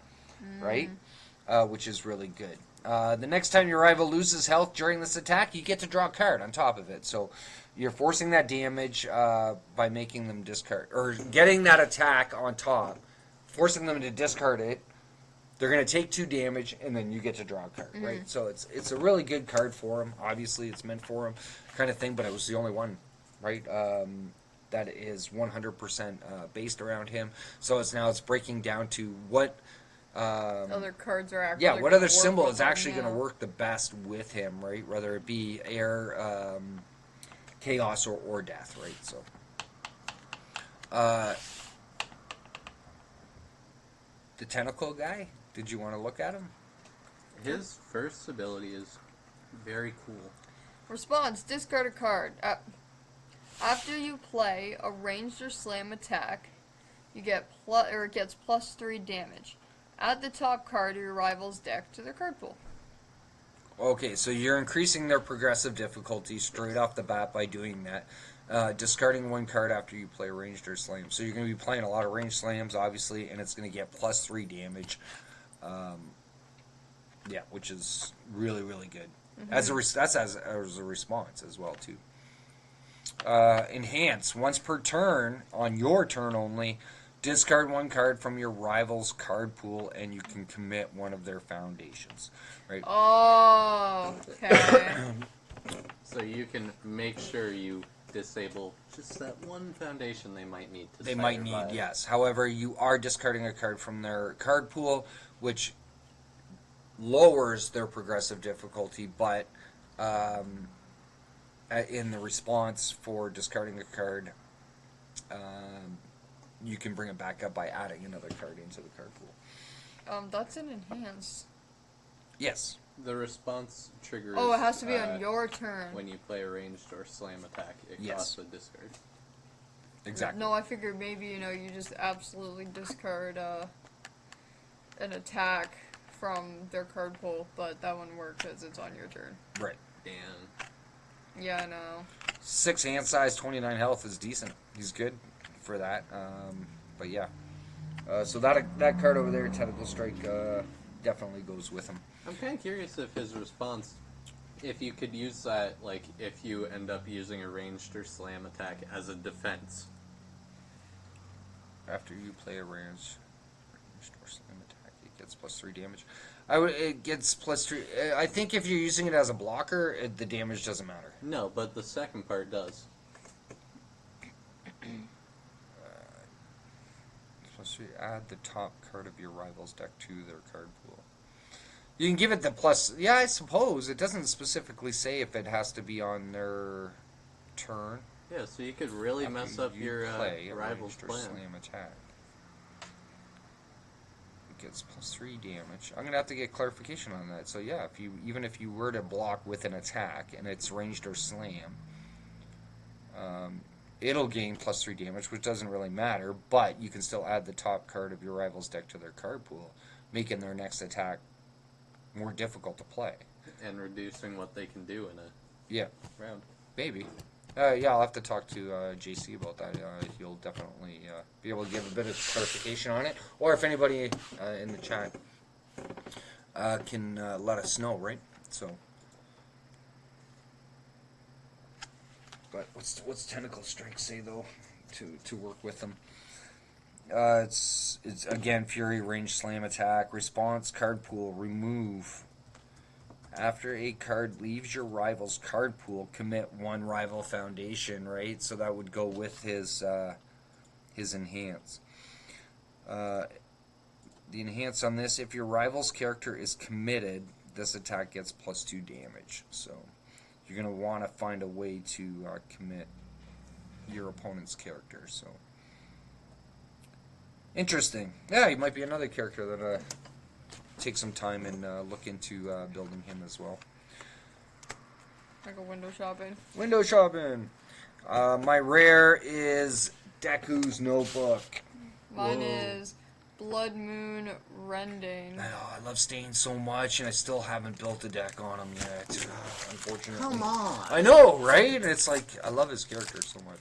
right? Which is really good. The next time your rival loses health during this attack, you get to draw a card on top of it. So you're forcing that damage by making them discard, or getting that attack on top, forcing them to discard it. They're going to take 2 damage, and then you get to draw a card, right? So it's a really good card for them. Obviously, it's meant for them, kind of thing. But it was the only one, right? That is 100% based around him. So it's breaking down to what. Other cards are actually. Yeah, what gonna other work symbol with is them, actually going to yeah. work the best with him, right? Whether it be air, chaos, or death, right? So, the tentacle guy. Did you want to look at him? His first ability is very cool. Response: discard a card. After you play a ranged or slam attack, you get it gets +3 damage. Add the top card of your rival's deck to their card pool. Okay, so you're increasing their progressive difficulty straight off the bat by doing that. Discarding 1 card after you play ranged or slam. So you're going to be playing a lot of ranged slams, obviously, and it's going to get +3 damage. Yeah, which is really, really good. That's as a response as well, too. Enhance. Once per turn, on your turn only, discard 1 card from your rival's card pool, and you can commit one of their foundations. Right? Oh, okay. So you can make sure you disable just that 1 foundation they might need to They might survive. need, yes. However, you are discarding a card from their card pool, which lowers their progressive difficulty, but in the response for discarding a card, you can bring it back up by adding another card into the card pool. That's an enhance. Yes. The response triggers. Oh, it has to be on your turn. When you play a ranged or slam attack, it Yes. costs a discard. Exactly. No, I figured maybe, you just absolutely discard an attack from their card pool, but that wouldn't work because it's on your turn. Right. Dan. Yeah, I know. 6 hand size, 29 health is decent. He's good for that. But yeah. So that card over there, Tentacle Strike, definitely goes with him. I'm kind of curious if his response, if you could use that, like, if you end up using a ranged or slam attack as a defense. After you play a ranged or slam attack, it gets +3 damage. It gets +3. I think if you're using it as a blocker, the damage doesn't matter. No, but the second part does. +3. Add the top card of your rival's deck to their card pool. You can give it the plus. Yeah, I suppose it doesn't specifically say if it has to be on their turn. Yeah, so you could really After mess up you your play a rival's ranged or plan. slam attack. It gets +3 damage. I'm gonna have to get clarification on that. So yeah, even if you were to block with an attack and it's ranged or slam, it'll gain +3 damage, which doesn't really matter. But you can still add the top card of your rival's deck to their card pool, making their next attack more difficult to play. And reducing what they can do in a Yeah, round. maybe. Yeah, I'll have to talk to JC about that. He'll definitely be able to give a bit of clarification on it. Or if anybody in the chat can let us know, right? So, but what's Tentacle Strike say though to work with them? It's again Fury, range, slam, attack, response, card pool, remove. After a card leaves your rival's card pool, commit one rival foundation, right? So that would go with his enhance. The enhance on this, if your rival's character is committed, this attack gets +2 damage. So you're going to want to find a way to commit your opponent's character. So interesting. Yeah, he might be another character that take some time and look into building him as well. I go window shopping. Window shopping. My rare is Deku's Notebook. Mine is Blood Moon Rending. I know, I love Stain so much, and I still haven't built a deck on him yet. Unfortunately. Come on. I know, right? It's like I love his character so much.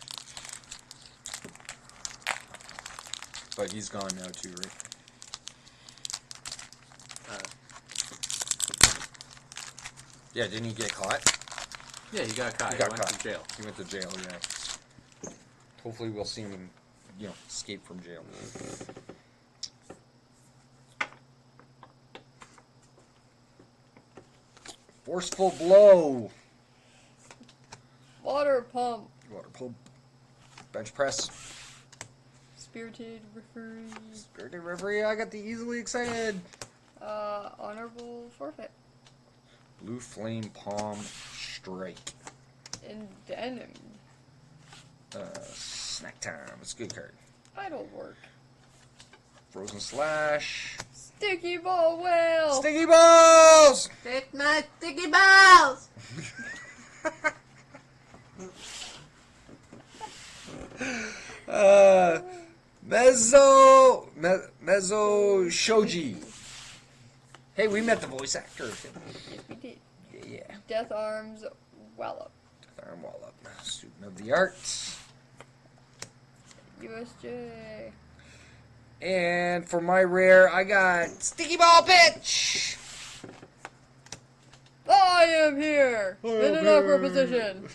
But he's gone now too, right? Yeah, didn't he get caught? Yeah, he got caught. He went to jail. He went to jail, yeah. Hopefully we'll see him, escape from jail. Forceful Blow. Water Pump. Water Pump. Bench Press. Spirited Referee. Spirited Referee, I got the easily excited. Honorable Forfeit. Blue Flame Palm Strike. Endenim. Snack Time. It's a good card. Idle Work. Frozen Slash. Sticky Ball Whale. Sticky Balls! Take my sticky balls! Mezzo Shoji. Hey, we met the voice actor. Yes, we did. Yeah. Death Arms Wallop. Death Arm Wallop. Student of the Arts. USJ. And for my rare, I got Sticky Ball Pitch. I am here in an awkward position.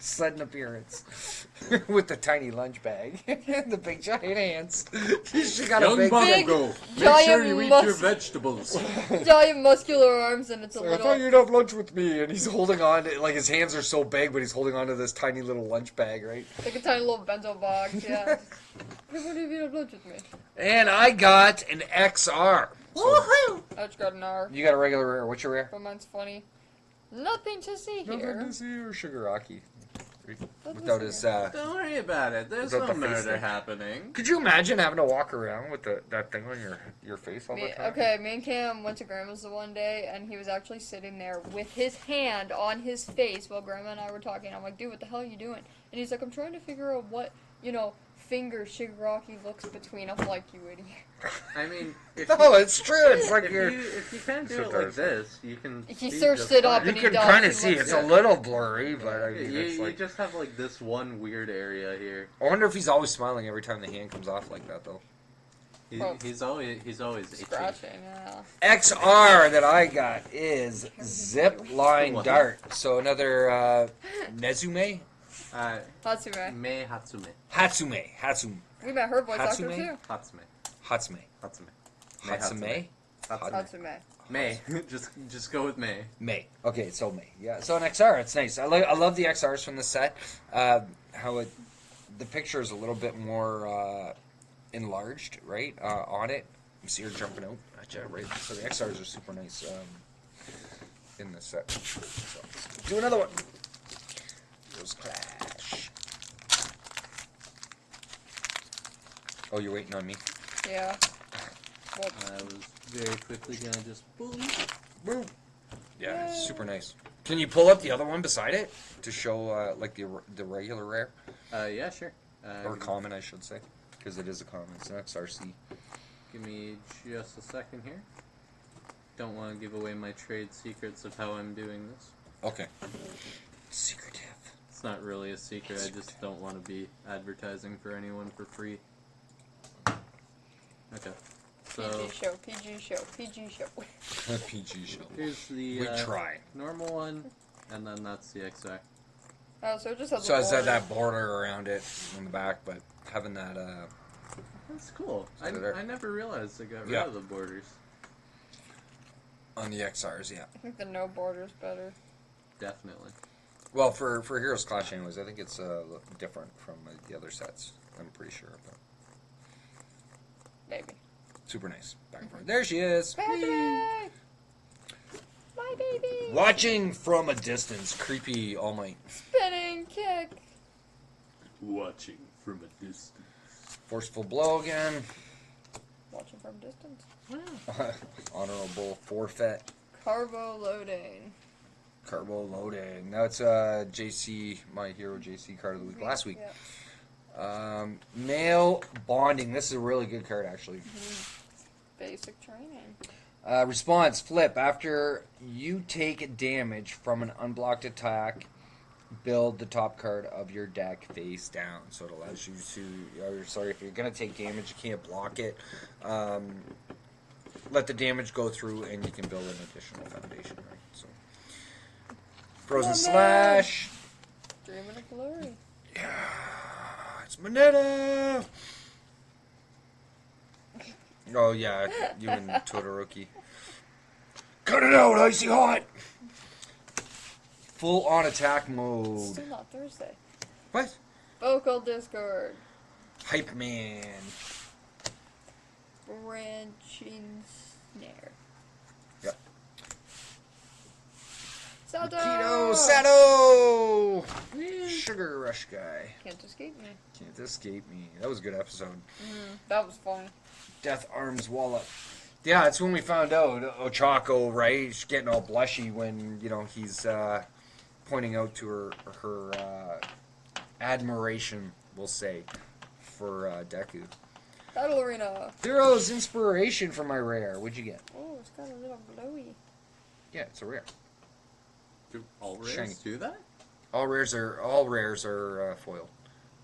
Sudden appearance with the tiny lunch bag and the big giant hands. She got a big Bongo, make giant sure you eat your vegetables. Giant muscular arms, and it's a I little. thought you'd have lunch with me, and he's holding on to, like, his hands are so big, but he's holding on to this tiny little lunch bag, right? Like a tiny little bento box, yeah. Hey, what if you have lunch with me? And I got an XR. Woohoo! I just got an R, You got a regular rare. What's your rare? but mine's funny. Nothing to see Nothing here. to see or Shigaraki. Nothing Without to his, see here. Don't worry about it. There's Without no the face murder thing. happening. Could you imagine having to walk around with that thing on your face all the time? Okay, me and Cam went to Grandma's the one day, and he was actually sitting there with his hand on his face while Grandma and I were talking. I'm like, dude, what the hell are you doing? And he's like, I'm trying to figure out what, finger Shigaraki looks between. I'm like, you idiot. I mean, No, it's true. It's like if you can't do it like this, you can. He see searched just it up fine. and you he can does. kind He of see. looks It's a good. little blurry, but I You, mean, it's you like. just have like this one weird area here. I wonder if he's always smiling every time the hand comes off like that, though. He's always itchy. Scratching, yeah. XR that I got is Zip Line Dart. So another Nezume? Hatsume. Me Hatsume. Hatsume. We met her voice actor Hatsume? too. Hatsume. Hatsume. Hatsume. Me Hatsume? Hatsume. May. just go with May. May. Okay, so May. Yeah, so an XR. It's nice. I love the XRs from the set. The picture is a little bit more enlarged, right, on it. You see her jumping out at you, right? So the XRs are super nice in the set. So, let's do another one. Heroes Clash. Oh, you're waiting on me? Yeah. Well, I was very quickly gonna just boom. Boom. Yeah, it's super nice. Can you pull up the other one beside it to show like the regular rare Yeah, sure. or common, I should say, because it is a common. It's an XRC. Give me just a second here. Don't want to give away my trade secrets of how I'm doing this. Okay. Secretive. It's not really a secret, I just don't want to be advertising for anyone for free. Okay. So, PG show, PG show, PG show. PG show. here's the We try. normal one, and then that's the XR. Oh, so it just has So a it's got border. that border around it on the back, but having that, That's cool. I never realized they got rid Yeah. of the borders. on the XRs, yeah. I think the no border's better. Definitely. Well, for Heroes Clash anyways, I think it's different from the other sets. I'm pretty sure. But Maybe. super nice. Back and forth. There she is. Baby! My baby! Watching from a distance. Creepy All Might. Spinning kick! Watching from a distance. Forceful blow again. Watching from distance. Honorable forfeit. Carbo loading. Carbo loading. That's JC, my hero JC card of the week last week. Yeah. Male bonding. This is a really good card, actually. Basic training. Response flip. After you take damage from an unblocked attack, build the top card of your deck face down. So it allows you to. Sorry, if you're gonna take damage, you can't block it. Let the damage go through, and you can build an additional foundation. Right. So frozen slash. Dreaming of glory. Yeah, it's Moneta. Oh yeah, you and Todoroki. Cut it out, icy hot. Full on attack mode. Still not Thursday. What? Vocal Discord. Hype man. Branching snare. Yep. Sato! Keto Sato. Sugar rush guy. Can't escape me. Can't escape me. That was a good episode. That was fun. Death Arms Wallop. Yeah, it's when we found out Ochako, right? She's getting all blushy when, he's pointing out to her admiration, we'll say, for Deku. Battle Arena. Hero's Inspiration for my rare. What'd you get? Oh, it's got a little glowy. Yeah, it's a rare. Do all rares Shiny. do that? All rares are foiled.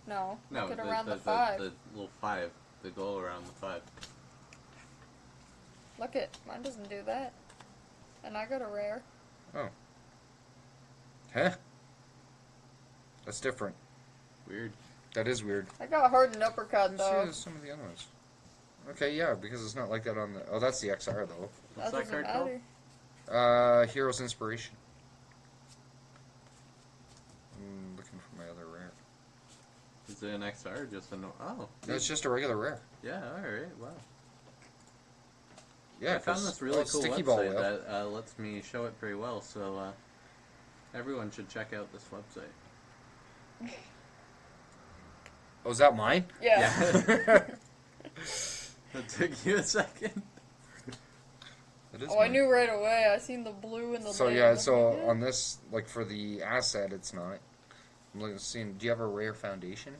No, No, look at around the 5. The little 5. The goal around the 5. Look it, mine doesn't do that. And I got a rare. Oh. Huh? That's different. Weird. That is weird. I got Hardened Uppercut Let's though. see some of the other ones. Okay, yeah, because it's not like that on the... Oh, that's the XR, though. What's that That doesn't card called? matter. Hero's Inspiration. I'm looking for my other rare. Is it an XR or just a no? Oh. No, it's just a regular rare. Yeah, alright, wow. Yeah, I found 'cause- this really cool Sticky Ball website Whale. that lets me show it very well, so everyone should check out this website. Oh, is that mine? Yeah. That took you a second. It is Oh, I mine. knew right away. I seen the blue and the So lane. yeah, I'm so like, on this, like for the asset, it's not. I'm looking, seeing. Do you have a rare foundation?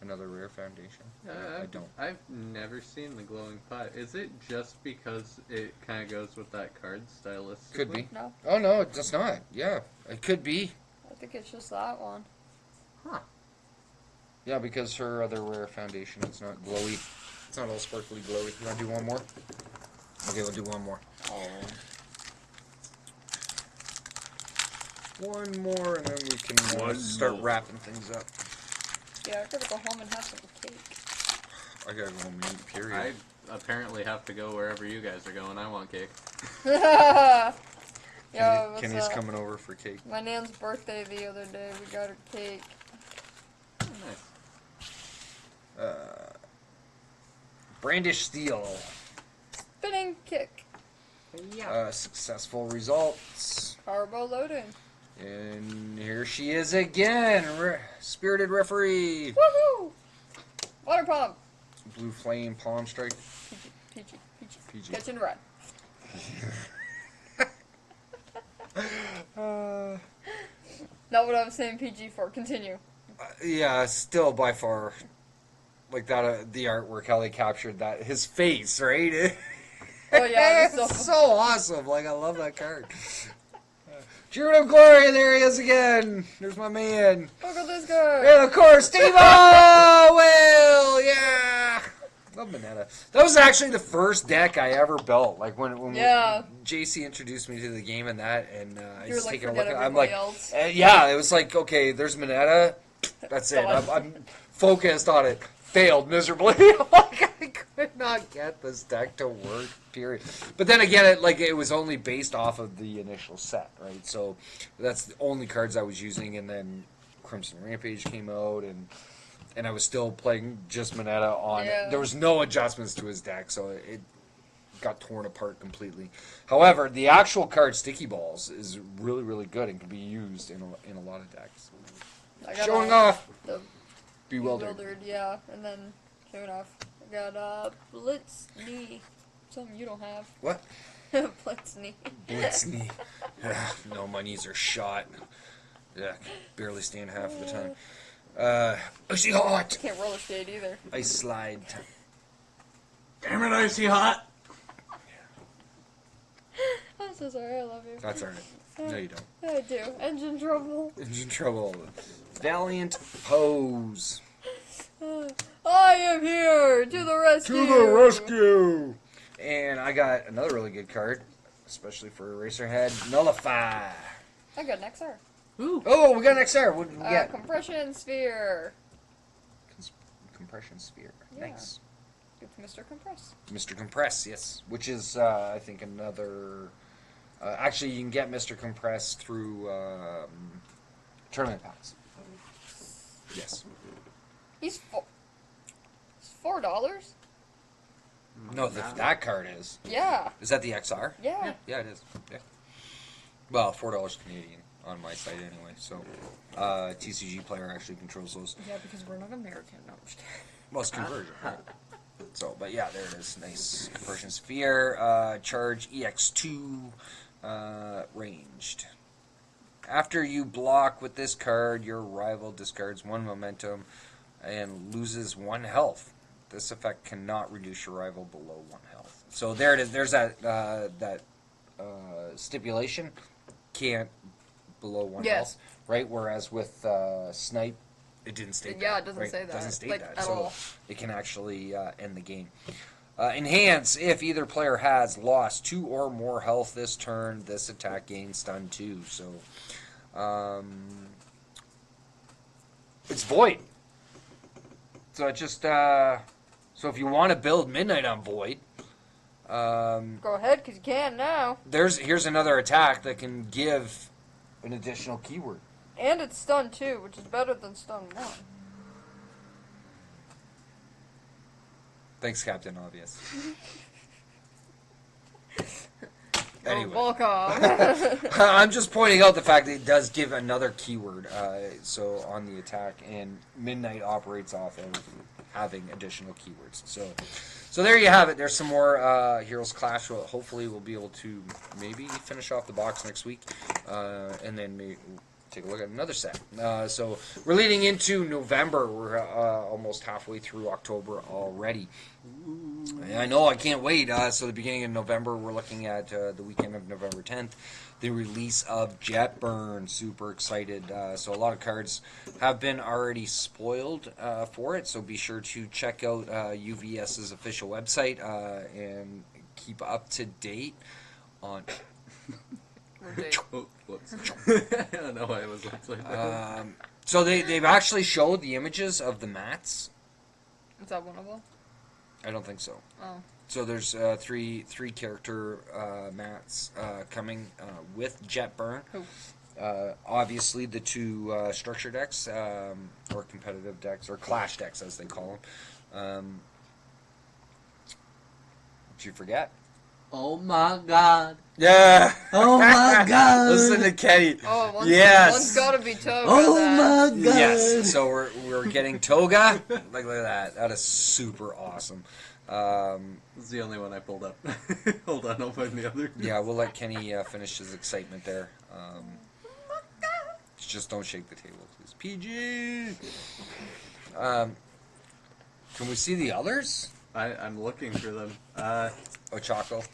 Another rare foundation? I don't. I've never seen the glowing pot. Is it just because it kind of goes with that card stylistically? Could be. No, Oh no, it does not. Yeah, it could be. I think it's just that one. Huh. Yeah, because her other rare foundation, it's not glowy. It's not all sparkly glowy. You want to do one more? Okay, we'll do one more. Oh. One more, and then we can start wrapping things up. Yeah, I gotta go home and have some cake. I gotta go home and eat, period. I apparently have to go wherever you guys are going. I want cake. Yo, what's Kenny's up? coming over for cake. My nan's birthday the other day. We got her cake. Oh, nice. Brandish Steel. Spinning kick. Successful results. Carbo loading. And here she is again. Spirited Referee. Woohoo! Water pump. Blue Flame Palm Strike. PG. PG. Catch and run. Not what I was saying PG for. Continue. Yeah, still by far like that the artwork, how they captured that his face, right? Oh yeah, It's it's so awesome. Like, I love that card. Druid of Glory, there he is again. There's my man. Look at this guy. And of course, Steveo! Will, yeah. Love Mineta. That was actually the first deck I ever built. Like when JC introduced me to the game and that, and I You're was like, taking a forget look at it. I'm like, everybody else. yeah, it was like, okay, there's Mineta. That's it. I'm focused on it. Failed miserably. Like, I could not get this deck to work, period. But then again, it was only based off of the initial set, right? So that's the only cards I was using, and then Crimson Rampage came out, and I was still playing just Mineta on it. There was no adjustments to his deck, so it got torn apart completely. However, the actual card Sticky Balls is really, really good and can be used in a lot of decks. Showing off. Bewildered, yeah, and then showing off. I got Blitzney. Something you don't have. What? Blitzney. Blitzney. No, my knees are shot. Yeah, barely stand half of the time. Icy Hot. Can't roller skate either. Ice Slide. Damn it, Icy Hot! I'm so sorry, I love you. That's alright. No, you don't. I do. Engine trouble. Engine Trouble. Valiant Pose. I am here to the rescue. To the rescue! And I got another really good card, especially for Eraserhead. Nullify. I got an XR. Ooh. Oh, we got an XR. What did we get? Compression sphere. Compression Sphere. Yeah. Nice. It's Mr. Compress. Mr. Compress, yes. Which is, I think, another... actually, you can get Mr. Compress through tournament packs. Yes. He's $4. No, that card is. Yeah. Is that the XR? Yeah. Yeah, it is. Yeah. Well, $4 Canadian on my site anyway. So, TCG player actually controls those. Yeah, because we're not American. No, I'm just kidding. Well, it's conversion, right? So, but yeah, there it is. Nice Compression Sphere. Charge EX2 ranged. After you block with this card, your rival discards 1 momentum and loses 1 health. This effect cannot reduce your rival below 1 health. So there it is. There's that stipulation. Can't below 1 health, right? Whereas with Snipe, it didn't state that. Yeah, it doesn't right? say that. Doesn't state like, that. at So all. it can actually end the game. Enhance. If either player has lost 2 or more health this turn, this attack gains stun 2. So it's Void. So it just so if you want to build Midnight on Void, Go ahead, because you can now. here's another attack that can give an additional keyword. And it's stun 2, which is better than stun 1. Thanks, Captain Obvious. Anyway. You're welcome. I'm just pointing out the fact that it does give another keyword so on the attack, and Midnight operates off of having additional keywords. So there you have it. There's some more Heroes Clash. Hopefully we'll be able to maybe finish off the box next week, and then maybe take a look at another set. So we're leading into November. We're almost halfway through October already. I know, I can't wait. So the beginning of November, we're looking at the weekend of November 10th, the release of Jetburn. Super excited. So a lot of cards have been already spoiled for it, so be sure to check out UVS's official website and keep up to date on... Oh, whoops. I don't know why I was like that. So they've actually showed the images of the mats. Is that one of them? I don't think so. Oh. So there's three character mats coming with Jetburn. Who? Obviously the 2 structure decks, or competitive decks, or clash decks as they call them. Did you forget? Oh my god. Yeah. Oh my god. Listen to Kenny. Oh, Yes. one's gotta be Toga. Oh that. my god. Yes. So we're getting Toga. Look at that. That is super awesome. This is the only one I pulled up. Hold on, I'll find the other. Yeah, we'll let Kenny finish his excitement there. Just don't shake the table, please. PG. Can we see the others? I'm looking for them. Ochako.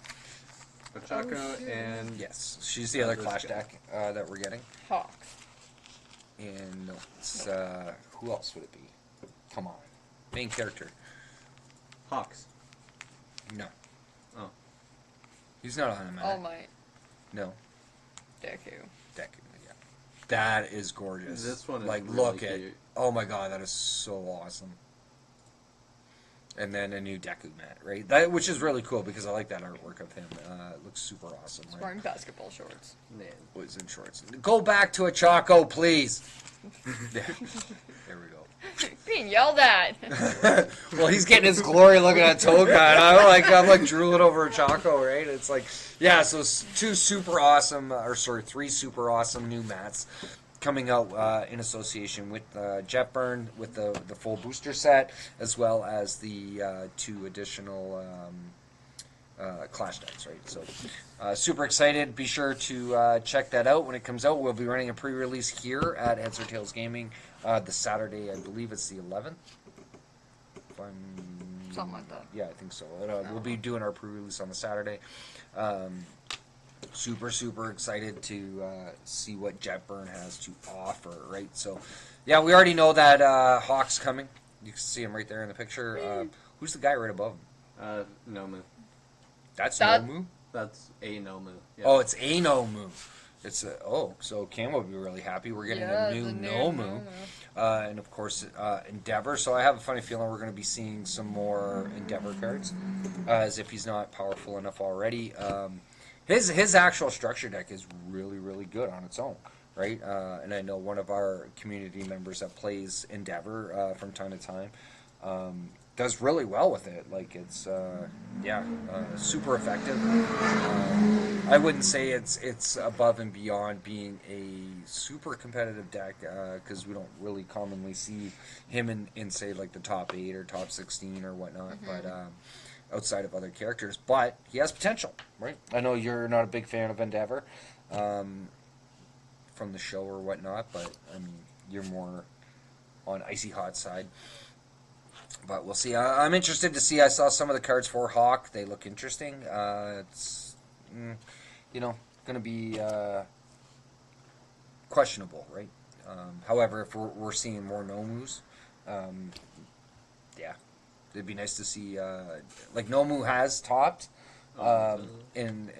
Ochako Oh, shit. and Yes, she's the other this Clash guy. deck that we're getting. Hawks. And no, it's who else would it be? Come on, main character. Hawks. No. Oh. He's not on a All map. Might. No. Deku. Deku. Yeah. That is gorgeous. This one is like really look at. cute. Oh my god, that is so awesome. And then a new Deku mat, right? That which is really cool because I like that artwork of him. It looks super awesome. He's Right? wearing basketball shorts. Man. Was in shorts. Go back to a Choco, please. there we go. Being yelled at. Well, he's getting his glory looking at Toga, and I'm like drooling over a Choco, right? It's like, yeah. So three super awesome new mats coming out in association with Jet Burn with the full booster set, as well as the 2 additional Clash decks, right? So super excited. Be sure to check that out when it comes out. We'll be running a pre-release here at Heads or Tails Gaming the Saturday, I believe it's the 11th. If I'm, Something like that. Yeah, I think so. We'll be doing our pre-release on the Saturday. Super excited to see what Jetburn has to offer, right? So, yeah, we already know that Hawk's coming. You can see him right there in the picture. Who's the guy right above him? Nomu. That's That- Nomu? That's a Nomu. Yeah. Oh, it's a Nomu. It's so Cam will be really happy. We're getting Yeah, a new the new Nomu. And of course Endeavor. So I have a funny feeling we're going to be seeing some more Endeavor cards, as if he's not powerful enough already. His actual structure deck is really good on its own, right? And I know one of our community members that plays Endeavor from time to time does really well with it. Like it's super effective. I wouldn't say it's above and beyond being a super competitive deck because we don't really commonly see him in say like the top 8 or top 16 or whatnot. But outside of other characters, but he has potential, right? I know you're not a big fan of Endeavor from the show or whatnot, but I mean you're more on Icy Hot side. But we'll see. I'm interested to see. I saw some of the cards for Hawk. They look interesting. It's going to be questionable, right? However, if we're seeing more Nomus, yeah, it'd be nice to see. Like Nomu has topped in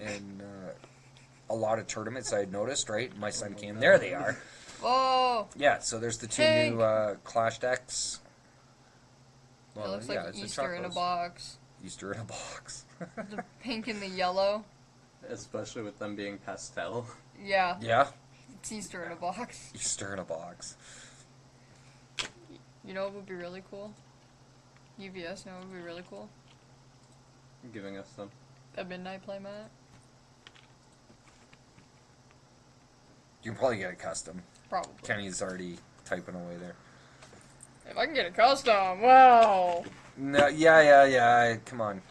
a lot of tournaments. I had noticed, right? My son came. There they are. Whoa! Yeah. So there's the 2 Pink. new Clash decks. It looks like it's Easter in a Chocos. box. Easter in a box. The pink and the yellow. Especially with them being pastel. Yeah, Yeah, it's Easter in a box. Easter in a box. You know what would be really cool? UVS, you know what would be really cool? Giving us some. A midnight playmat. You can probably get a custom. Probably. Kenny's already typing away there. If I can get a custom, wow! No, yeah. Come on.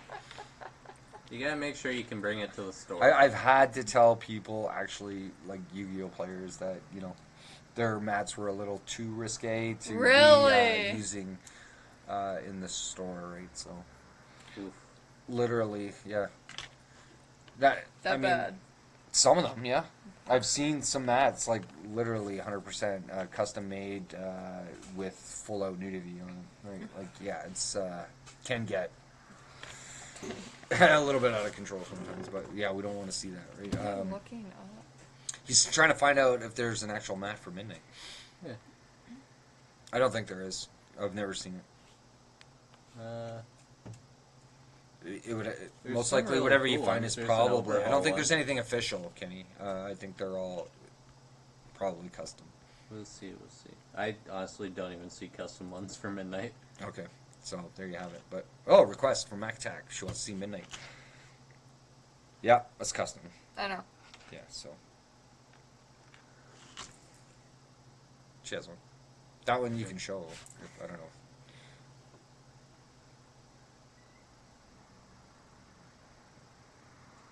You gotta make sure you can bring it to the store. I've had to tell people, actually, like Yu-Gi-Oh players, that their mats were a little too risque to Really? be using in the store, right? So, Oof. literally, yeah. That I mean, bad. some of them, yeah. I've seen some mats like literally 100% custom made with full out nudity on them. Right? Like, yeah, it's can get a little bit out of control sometimes, but yeah, we don't want to see that, right? I'm looking up. He's trying to find out if there's an actual mat for Midnight. Yeah. I don't think there is. I've never seen it. It would most some likely really whatever cool you find ones. is There's an probably. I don't overall think there's one. anything official, Kenny. I think they're all probably custom. We'll see. I honestly don't even see custom ones for Midnight. Okay, so there you have it. But request from Mack-Attack. She wants to see Midnight. Yeah, that's custom. I know. Yeah, so she has one. That one you can show. If, I don't know.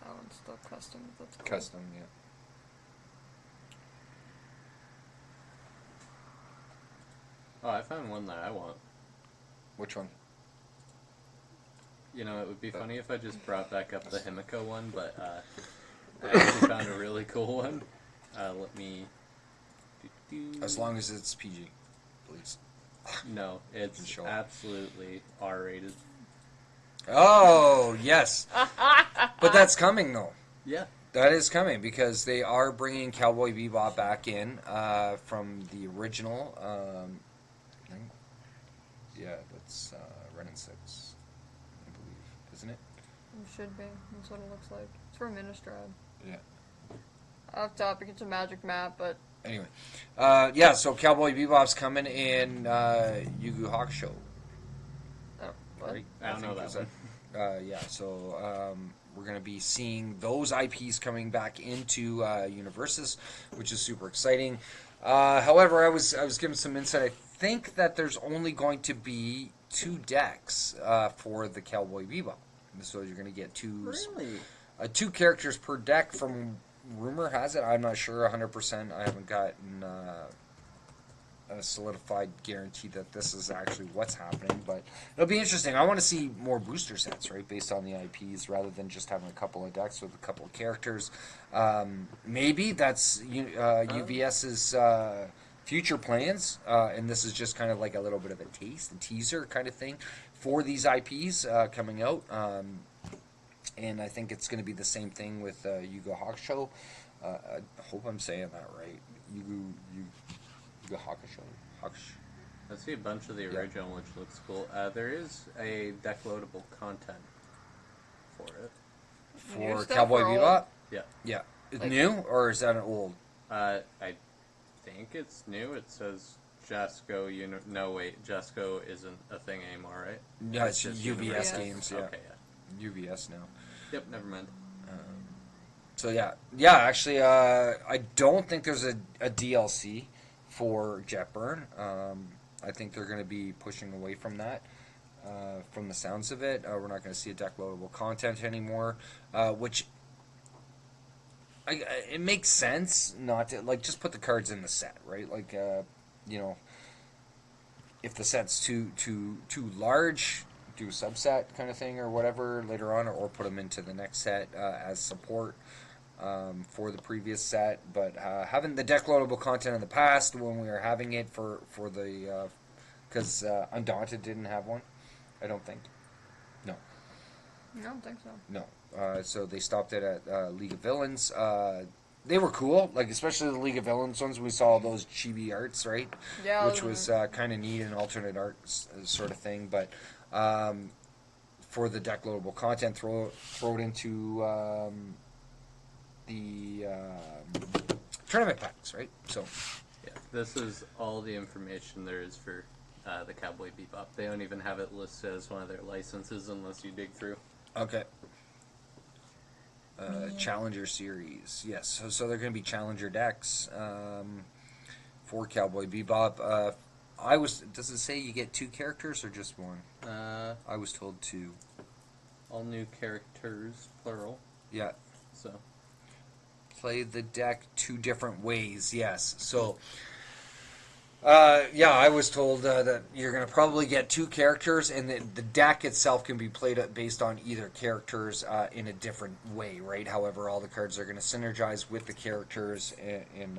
That one's still custom. That's cool. Custom, yeah. Oh, I found one that I want. Which one? You know, it would be funny if I just brought back up the Himiko one, but I actually found a really cool one. Let me... As long as it's PG, please. No, it's Sure. absolutely R-rated. Oh, yes. But that's coming, though. Yeah. That is coming because they are bringing Cowboy Bebop back in from the original. Thing. Yeah, that's Ren and 6, I believe, isn't it? It should be. That's what it looks like. It's from Innistrad. Yeah. Off topic, it's a magic map, but Anyway, yeah. So Cowboy Bebop's coming in Yu Yu Hakusho. what? Right? I don't know that think one. yeah. So we're going to be seeing those IPs coming back into Universus, which is super exciting. However, I was given some insight. I think that there's only going to be 2 decks for the Cowboy Bebop. So you're going to get Really? 2 characters per deck from rumor has it. I'm not sure 100%. I haven't gotten a solidified guarantee that this is actually what's happening, but it'll be interesting. I want to see more booster sets, right, based on the IPs rather than just having a couple of decks with a couple of characters. Maybe that's UVS's future plans, and this is just kind of like a little bit of a taste, a teaser kind of thing for these IPs coming out. And I think it's going to be the same thing with Yu Yu Hakusho. I hope I'm saying that right. Yu Yu Hakusho. I see a bunch of the original, which looks cool. There is a deck loadable content for it. New For stuff Cowboy or old? Bebop? Yeah. Yeah. It's Like- new, or is that an old? I think it's new. It says Jasco. No, wait. Jasco isn't a thing anymore, right? Yeah, it's just UVS Universus. games, yeah. Okay, yeah. UVS now. Yep, never mind. So yeah. Actually, I don't think there's a DLC for Jetburn. I think they're going to be pushing away from that. From the sounds of it, we're not going to see a deck loadable content anymore, which it makes sense not to just put the cards in the set, right? If the set's too large, do a subset kind of thing or whatever later on, or put them into the next set as support for the previous set. But having the deck loadable content in the past when we were having it for the because Undaunted didn't have one, I don't think. No, I don't think so. no. So they stopped it at League of Villains. They were cool, especially the League of Villains ones. We saw those chibi arts, right? Yeah, Which was kind of neat, an alternate art sort of thing. But for the deck loadable content, throw it into the tournament packs, right? So Yeah, this is all the information there is for the Cowboy Bebop. They don't even have it listed as one of their licenses unless you dig through. okay. Challenger series, yes. So they're going to be Challenger decks for Cowboy Bebop. Does it say you get 2 characters or just 1? I was told 2. All new characters, plural. Yeah. So Play the deck 2 different ways, yes. So, I was told that you're going to probably get 2 characters, and the deck itself can be played based on either characters in a different way, right? However, all the cards are going to synergize with the characters in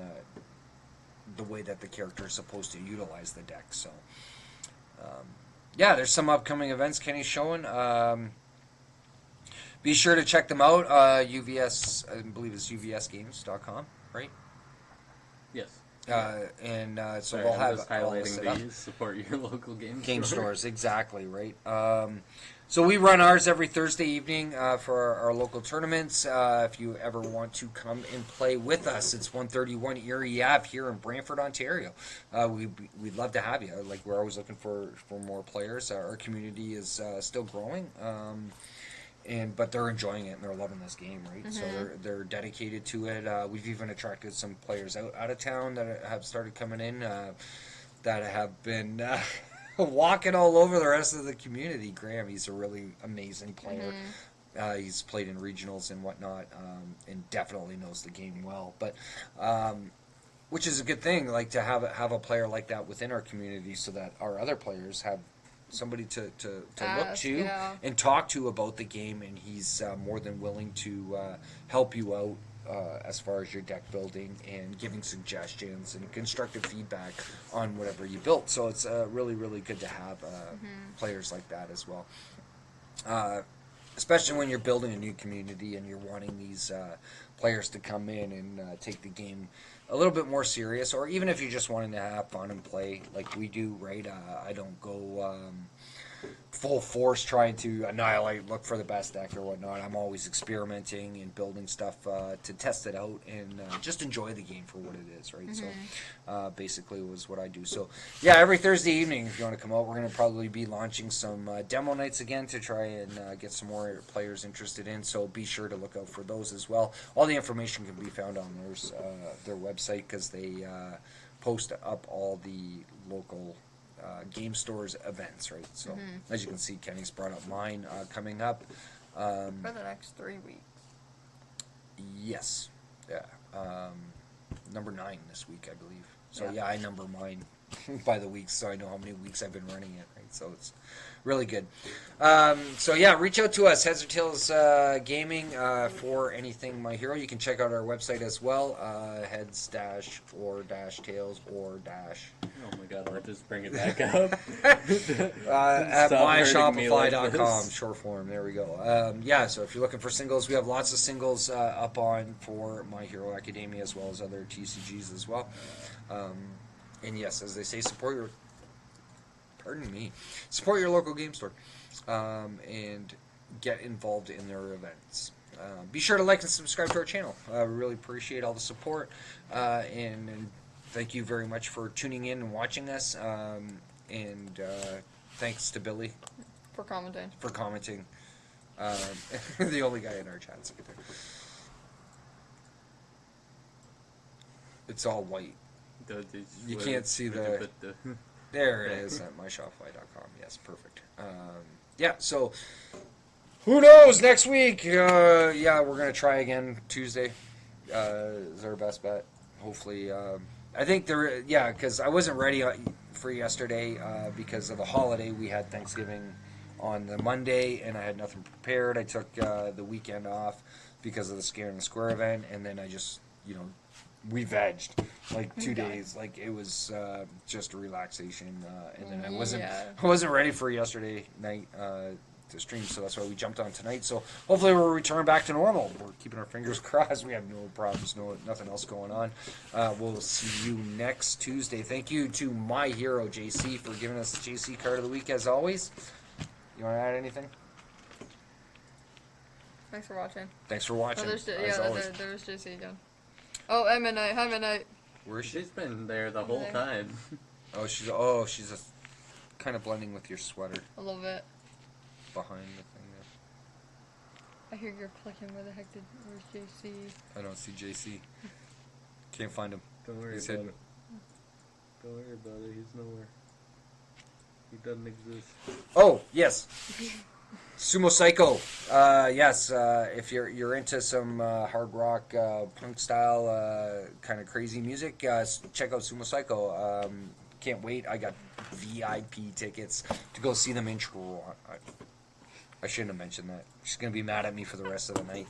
the way that the character is supposed to utilize the deck. So, there's some upcoming events Kenny's showing. Be sure to check them out. UVS, I believe it's uvsgames.com, right? yes. So Sorry, we'll I'm have just all this set up. highlighting these. Support your local Game store. stores, exactly, right. So we run ours every Thursday evening for our local tournaments. If you ever want to come and play with us, it's 131 Erie Ave here in Brantford, Ontario. We'd love to have you. We're always looking for more players. Our community is still growing. But they're enjoying it and they're loving this game, right? Mm-hmm. So they're dedicated to it. We've even attracted some players out of town that have started coming in that have been walking all over the rest of the community. Graham, he's a really amazing player. Mm-hmm. He's played in regionals and whatnot, and definitely knows the game well. But which is a good thing, to have a player like that within our community, so that our other players have somebody to look Ask, to yeah. and talk to about the game, and he's more than willing to help you out as far as your deck building and giving suggestions and constructive feedback on whatever you built. So it's really, really good to have players like that as well. Especially when you're building a new community and you're wanting these players to come in and take the game a little bit more serious, or even if you're just wanting to have fun and play like we do, right? I don't go full force trying to annihilate, look for the best deck or whatnot. I'm always experimenting and building stuff to test it out and just enjoy the game for what it is, right? So basically was what I do. So yeah, every Thursday evening, if you want to come out, we're going to probably be launching some demo nights again to try and get some more players interested in. So be sure to look out for those as well. All the information can be found on their website, because they post up all the local game stores events, right? So as you can see, Kenny's brought up mine coming up For the next 3 weeks. yes, yeah, number 9 this week, I believe. So Yeah. yeah, I number mine by the weeks, so I know how many weeks I've been running it, right? So it's really good. So yeah, reach out to us, Heads or Tails Gaming, for anything My Hero. You can check out our website as well, heads dash or dash tails or dash Oh my god, I'll just bring it back up. at Stop hurting me like myshopify.com, this. short form. There we go. Yeah, so if you're looking for singles, we have lots of singles up on for My Hero Academia, as well as other TCGs as well. And yes, as they say, support your local game store, and get involved in their events. Be sure to like and subscribe to our channel. We really appreciate all the support, and thank you very much for tuning in and watching us. And thanks to Billy For commenting. for commenting. The only guy in our chat. It's all white. You can't see the... There it is at myshopify.com. Yes, perfect. Yeah, so who knows next week? Yeah, we're going to try again Tuesday. Is our best bet. Hopefully, I think because I wasn't ready for yesterday because of the holiday. We had Thanksgiving on the Monday, and I had nothing prepared. I took the weekend off because of the Scare and the Square event, and then I just, we vegged like 2 days. Like it was just a relaxation, and then I wasn't ready for yesterday night to stream, so that's why we jumped on tonight. So hopefully we'll return back to normal. We're keeping our fingers crossed. We have no problems, nothing else going on. We'll see you next Tuesday. Thank you to My Hero JC for giving us the JC card of the week as always. You want to add anything? Thanks for watching. Than's for watching. Oh, there's always. there's JC again. Oh, M&I. Hi, M&I. Where is she? She's been there the whole time. She's kind of blending with your sweater A little bit. behind the thing there. I hear you're clicking. Where the heck where's JC? I don't see JC. Can't find him. Don't worry He's about hidden. it. Don't worry about it. He's nowhere. He doesn't exist. Oh, yes. Sumo Psycho. Yes, if you're into some hard rock, punk style, kind of crazy music, check out Sumo Psycho. Can't wait. I got VIP tickets to go see them in Toronto. I shouldn't have mentioned that. She's going to be mad at me for the rest of the night.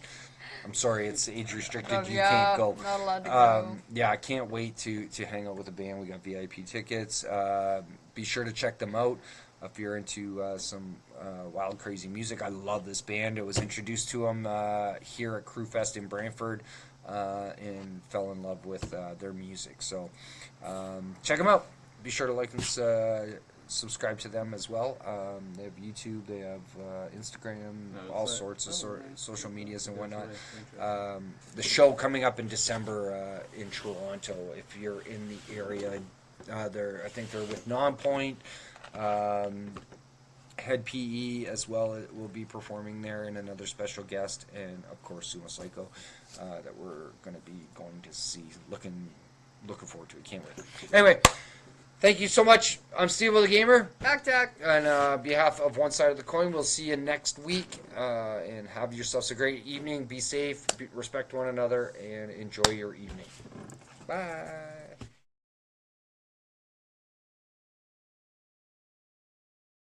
I'm sorry, it's age restricted. You can't go. Not allowed to go. Yeah, I can't wait to hang out with the band. We got VIP tickets. Be sure to check them out if you're into some wild, crazy music. I love this band. I was introduced to them here at Crewfest in Brantford and fell in love with their music. So check them out. Be sure to like and subscribe to them as well. They have YouTube, they have Instagram, all sorts of social medias and whatnot. The show coming up in December in Toronto, if you're in the area, I think they're with Nonpoint, Head PE as well. It will be performing there, and another special guest, and of course Sumo Psycho that we're going to be going to see. Looking forward to it. Can't wait. Anyway. Thank you so much. I'm Steveo the Gamer. Mack-Attack. And on behalf of One Side of the Coin, we'll see you next week. And have yourselves a great evening. Be safe, respect one another, and enjoy your evening. Bye.